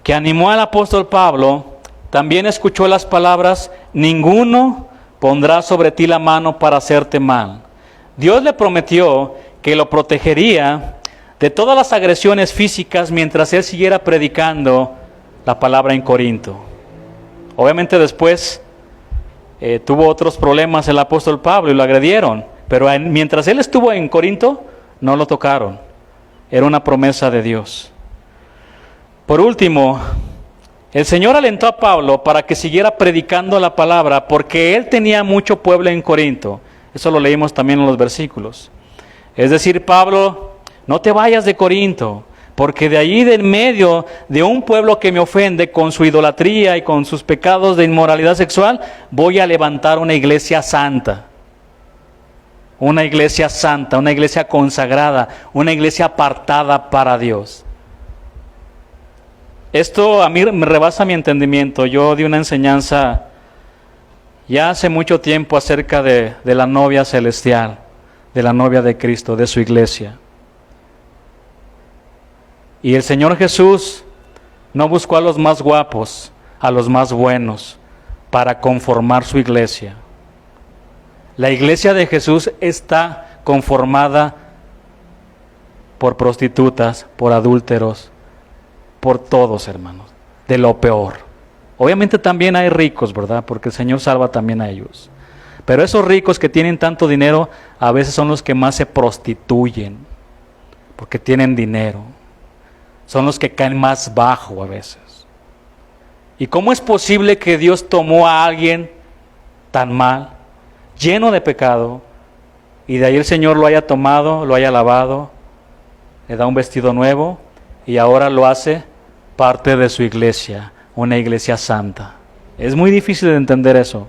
que animó al apóstol Pablo, también escuchó las palabras, ninguno pondrá sobre ti la mano para hacerte mal. Dios le prometió que lo protegería de todas las agresiones físicas mientras él siguiera predicando la palabra en Corinto. Obviamente después tuvo otros problemas el apóstol Pablo y lo agredieron, pero mientras él estuvo en Corinto, no lo tocaron. Era una promesa de Dios. Por último, el Señor alentó a Pablo para que siguiera predicando la palabra porque él tenía mucho pueblo en Corinto. Eso lo leímos también en los versículos. Es decir, Pablo, no te vayas de Corinto, porque de allí, de en medio de un pueblo que me ofende con su idolatría y con sus pecados de inmoralidad sexual, voy a levantar una iglesia santa. Una iglesia santa, una iglesia consagrada, una iglesia apartada para Dios. Esto a mí me rebasa mi entendimiento. Yo di una enseñanza ya hace mucho tiempo acerca de la novia celestial, de la novia de Cristo, de su iglesia. Y el Señor Jesús no buscó a los más guapos, a los más buenos, para conformar su iglesia. La iglesia de Jesús está conformada por prostitutas, por adúlteros, por todos, hermanos, de lo peor. Obviamente también hay ricos, ¿verdad? Porque el Señor salva también a ellos. Pero esos ricos que tienen tanto dinero, a veces son los que más se prostituyen, porque tienen dinero. Son los que caen más bajo a veces. ¿Y cómo es posible que Dios tomó a alguien tan mal, lleno de pecado, y de ahí el Señor lo haya tomado, lo haya lavado, le da un vestido nuevo, y ahora lo hace parte de su iglesia, una iglesia santa? Es muy difícil de entender eso.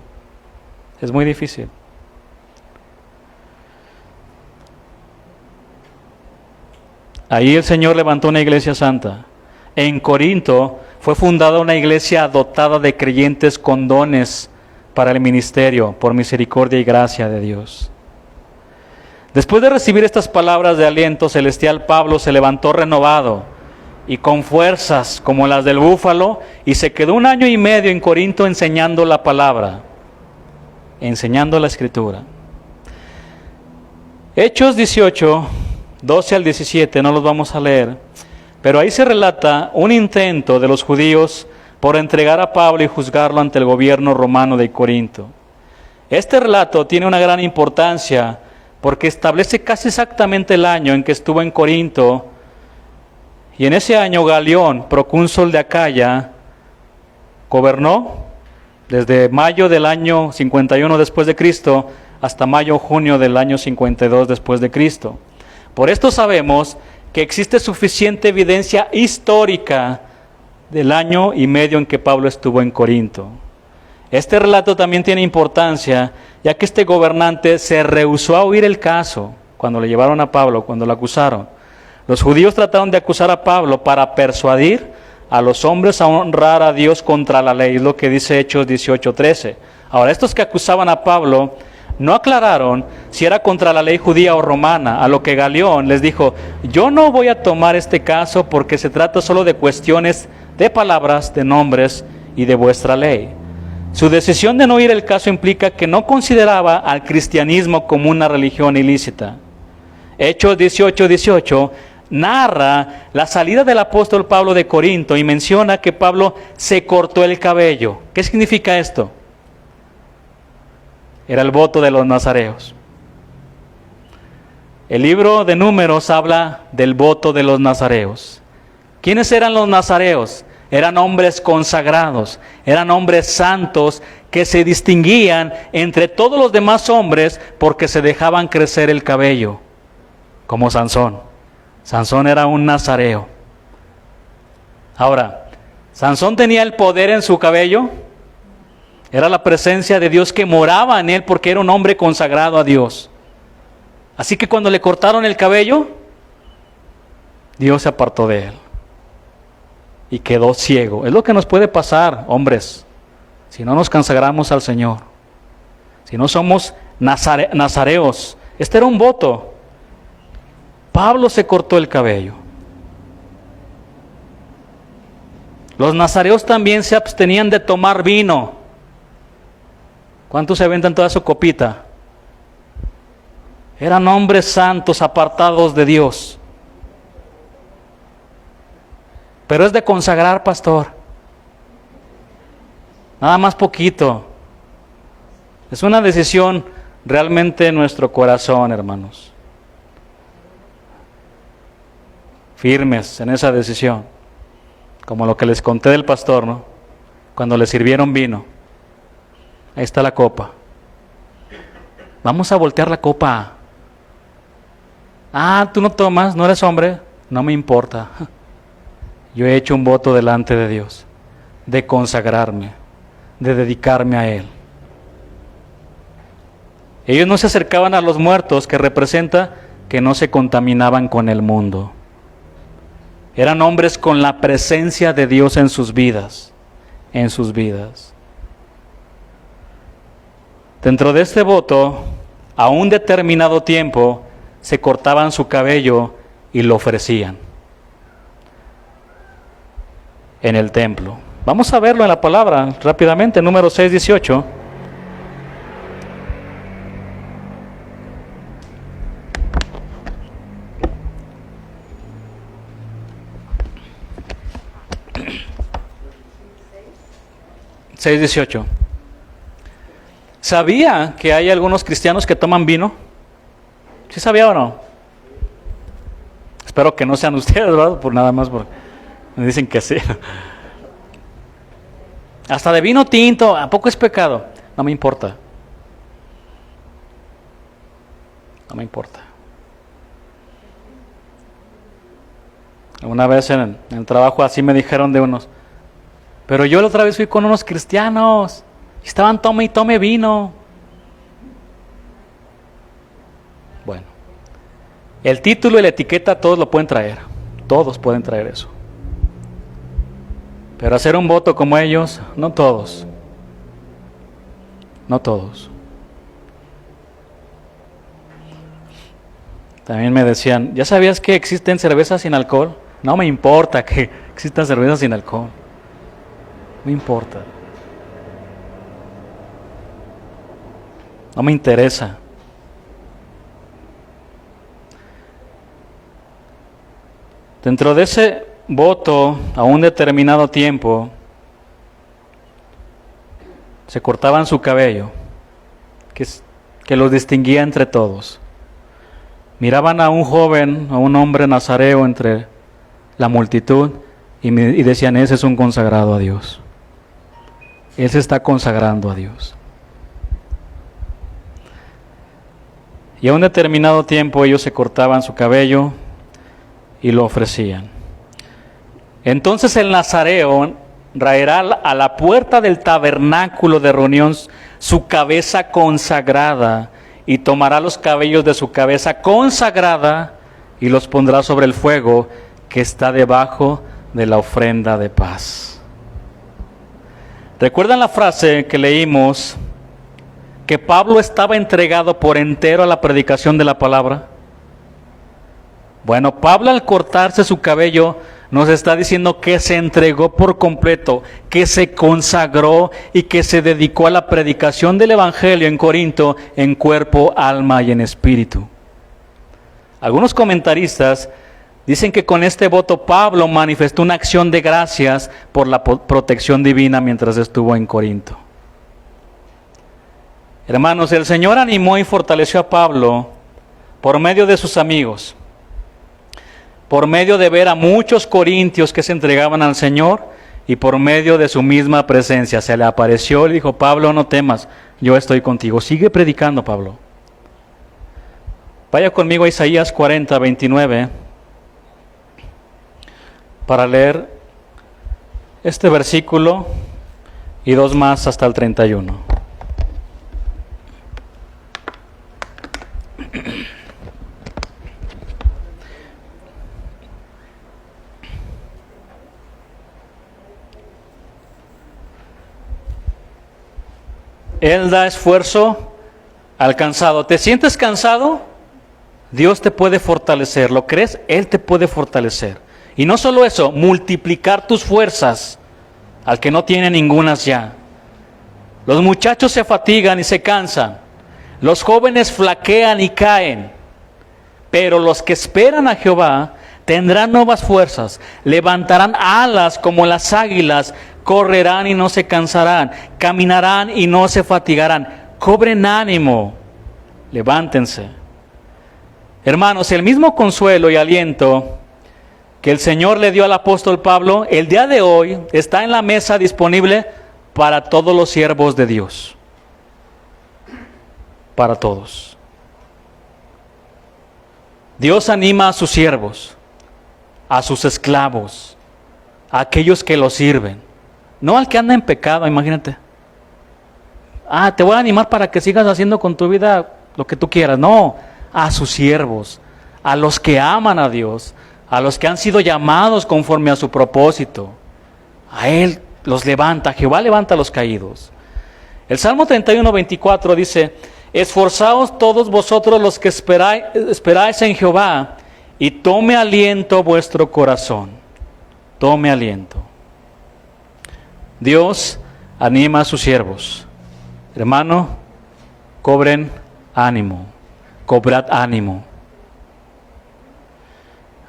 Es muy difícil. Ahí el Señor levantó una iglesia santa. En Corinto fue fundada una iglesia dotada de creyentes con dones para el ministerio, por misericordia y gracia de Dios. Después de recibir estas palabras de aliento celestial, Pablo se levantó renovado y con fuerzas como las del búfalo, y se quedó 1 año y medio en Corinto enseñando la palabra, enseñando la Escritura. Hechos 18, 12 al 17, no los vamos a leer, pero ahí se relata un intento de los judíos por entregar a Pablo y juzgarlo ante el gobierno romano de Corinto. Este relato tiene una gran importancia porque establece casi exactamente el año en que estuvo en Corinto, y en ese año Galión, procónsul de Acaya, gobernó desde mayo del año 51 después de Cristo hasta mayo-junio del año 52 después de Cristo. Por esto sabemos que existe suficiente evidencia histórica del año y medio en que Pablo estuvo en Corinto. Este relato también tiene importancia, ya que este gobernante se rehusó a oír el caso cuando le llevaron a Pablo, cuando lo acusaron. Los judíos trataron de acusar a Pablo para persuadir a los hombres a honrar a Dios contra la ley, es lo que dice Hechos 18:13. Ahora, estos que acusaban a Pablo no aclararon si era contra la ley judía o romana, a lo que Galión les dijo: yo no voy a tomar este caso porque se trata solo de cuestiones de palabras, de nombres y de vuestra ley. Su decisión de no oír el caso implica que no consideraba al cristianismo como una religión ilícita. Hechos 18:18 narra la salida del apóstol Pablo de Corinto y menciona que Pablo se cortó el cabello. ¿Qué significa esto? Era el voto de los nazareos. El libro de Números habla del voto de los nazareos. ¿Quiénes eran los nazareos? Eran hombres consagrados, eran hombres santos que se distinguían entre todos los demás hombres porque se dejaban crecer el cabello, como Sansón. Sansón era un nazareo. Ahora, ¿Sansón tenía el poder en su cabello? Era la presencia de Dios que moraba en él porque era un hombre consagrado a Dios. Así que cuando le cortaron el cabello, Dios se apartó de él y quedó ciego. Es lo que nos puede pasar, hombres, si no nos consagramos al Señor, si no somos nazareos. Este era un voto. Pablo se cortó el cabello. Los nazareos también se abstenían de tomar vino. ¿Cuántos se aventan toda su copita? Eran hombres santos, apartados de Dios. Pero es de consagrar, pastor. Nada más poquito. Es una decisión realmente en nuestro corazón, hermanos. Firmes en esa decisión. Como lo que les conté del pastor, ¿no? Cuando le sirvieron vino. Ahí está la copa. Vamos a voltear la copa. Ah, tú no tomas, no eres hombre. No me importa. Yo he hecho un voto delante de Dios de consagrarme, de dedicarme a Él. Ellos no se acercaban a los muertos, que representa que no se contaminaban con el mundo. Eran hombres con la presencia de Dios en sus vidas, en sus vidas. Dentro de este voto, a un determinado tiempo, se cortaban su cabello y lo ofrecían en el templo. Vamos a verlo en la palabra rápidamente, número 6:18. ¿Sabía que hay algunos cristianos que toman vino? ¿Sí sabía o no? Espero que no sean ustedes, ¿verdad? Por nada más, porque me dicen que sí. Hasta de vino tinto, ¿a poco es pecado? No me importa. No me importa. Una vez en el trabajo así me dijeron de unos, pero yo la otra vez fui con unos cristianos, y estaban tome y tome vino. Bueno, el título y la etiqueta todos lo pueden traer, todos pueden traer eso. Pero hacer un voto como ellos, no todos. No todos. También me decían, ¿ya sabías que existen cervezas sin alcohol? No me importa que existan cervezas sin alcohol. No me importa. No me interesa. Dentro de ese voto, a un determinado tiempo, se cortaban su cabello, que los distinguía entre todos. Miraban a un joven, a un hombre nazareo entre la multitud y decían, ese es un consagrado a Dios. Él se está consagrando a Dios. Y a un determinado tiempo ellos se cortaban su cabello y lo ofrecían. Entonces el nazareo traerá a la puerta del tabernáculo de reunión su cabeza consagrada y tomará los cabellos de su cabeza consagrada y los pondrá sobre el fuego que está debajo de la ofrenda de paz. ¿Recuerdan la frase que leímos? Que Pablo estaba entregado por entero a la predicación de la palabra. Bueno, Pablo al cortarse su cabello nos está diciendo que se entregó por completo, que se consagró y que se dedicó a la predicación del Evangelio en Corinto en cuerpo, alma y en espíritu. Algunos comentaristas dicen que con este voto Pablo manifestó una acción de gracias por la protección divina mientras estuvo en Corinto. Hermanos, el Señor animó y fortaleció a Pablo por medio de sus amigos, por medio de ver a muchos corintios que se entregaban al Señor y por medio de su misma presencia. Se le apareció y le dijo, Pablo, no temas, yo estoy contigo. Sigue predicando, Pablo. Vaya conmigo a Isaías 40, 29 para leer este versículo y dos más hasta el 31. Él da esfuerzo al cansado. ¿Te sientes cansado? Dios te puede fortalecer. ¿Lo crees? Él te puede fortalecer. Y no solo eso, multiplicar tus fuerzas al que no tiene ningunas ya. Los muchachos se fatigan y se cansan. Los jóvenes flaquean y caen. Pero los que esperan a Jehová tendrán nuevas fuerzas. Levantarán alas como las águilas. Correrán y no se cansarán, caminarán y no se fatigarán. Cobren ánimo, levántense. Hermanos, el mismo consuelo y aliento que el Señor le dio al apóstol Pablo, el día de hoy está en la mesa disponible para todos los siervos de Dios. Para todos. Dios anima a sus siervos, a sus esclavos, a aquellos que lo sirven. No al que anda en pecado, imagínate. Te voy a animar para que sigas haciendo con tu vida lo que tú quieras. No, a sus siervos, a los que aman a Dios, a los que han sido llamados conforme a su propósito. A Él los levanta, Jehová levanta a los caídos. El Salmo 31:24 dice: esforzaos todos vosotros los que esperáis en Jehová, y tome aliento vuestro corazón. Tome aliento. Dios anima a sus siervos. Hermano, cobren ánimo, cobrad ánimo.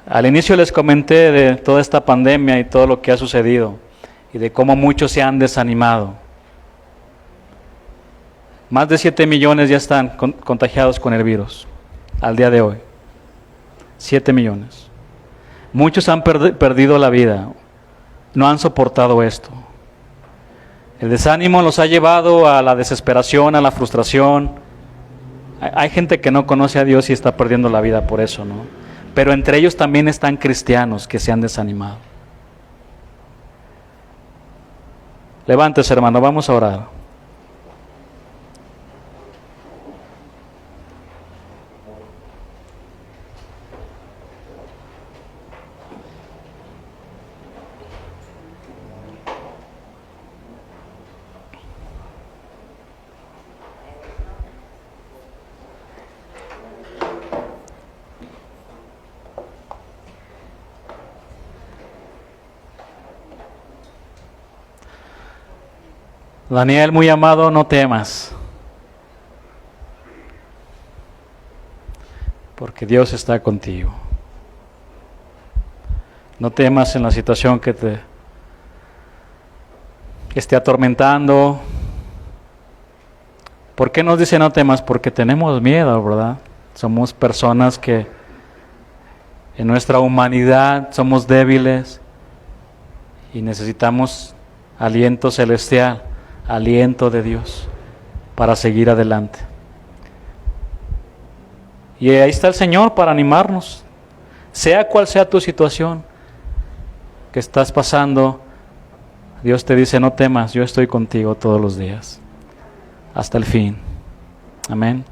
Al inicio les comenté de toda esta pandemia y todo lo que ha sucedido y de cómo muchos se han desanimado. Más de 7 millones ya están contagiados con el virus al día de hoy. 7 millones. Muchos han perdido la vida, no han soportado esto. El desánimo los ha llevado a la desesperación, a la frustración. Hay gente que no conoce a Dios y está perdiendo la vida por eso, ¿no? Pero entre ellos también están cristianos que se han desanimado. Levántese, hermano, vamos a orar. Daniel, muy amado, no temas, porque Dios está contigo. No temas en la situación que te esté atormentando. ¿Por qué nos dice no temas? Porque tenemos miedo, ¿verdad? Somos personas que en nuestra humanidad somos débiles y necesitamos aliento celestial, aliento de Dios para seguir adelante. Y ahí está el Señor para animarnos, sea cual sea tu situación que estás pasando. Dios te dice: no temas, yo estoy contigo todos los días, hasta el fin. Amén.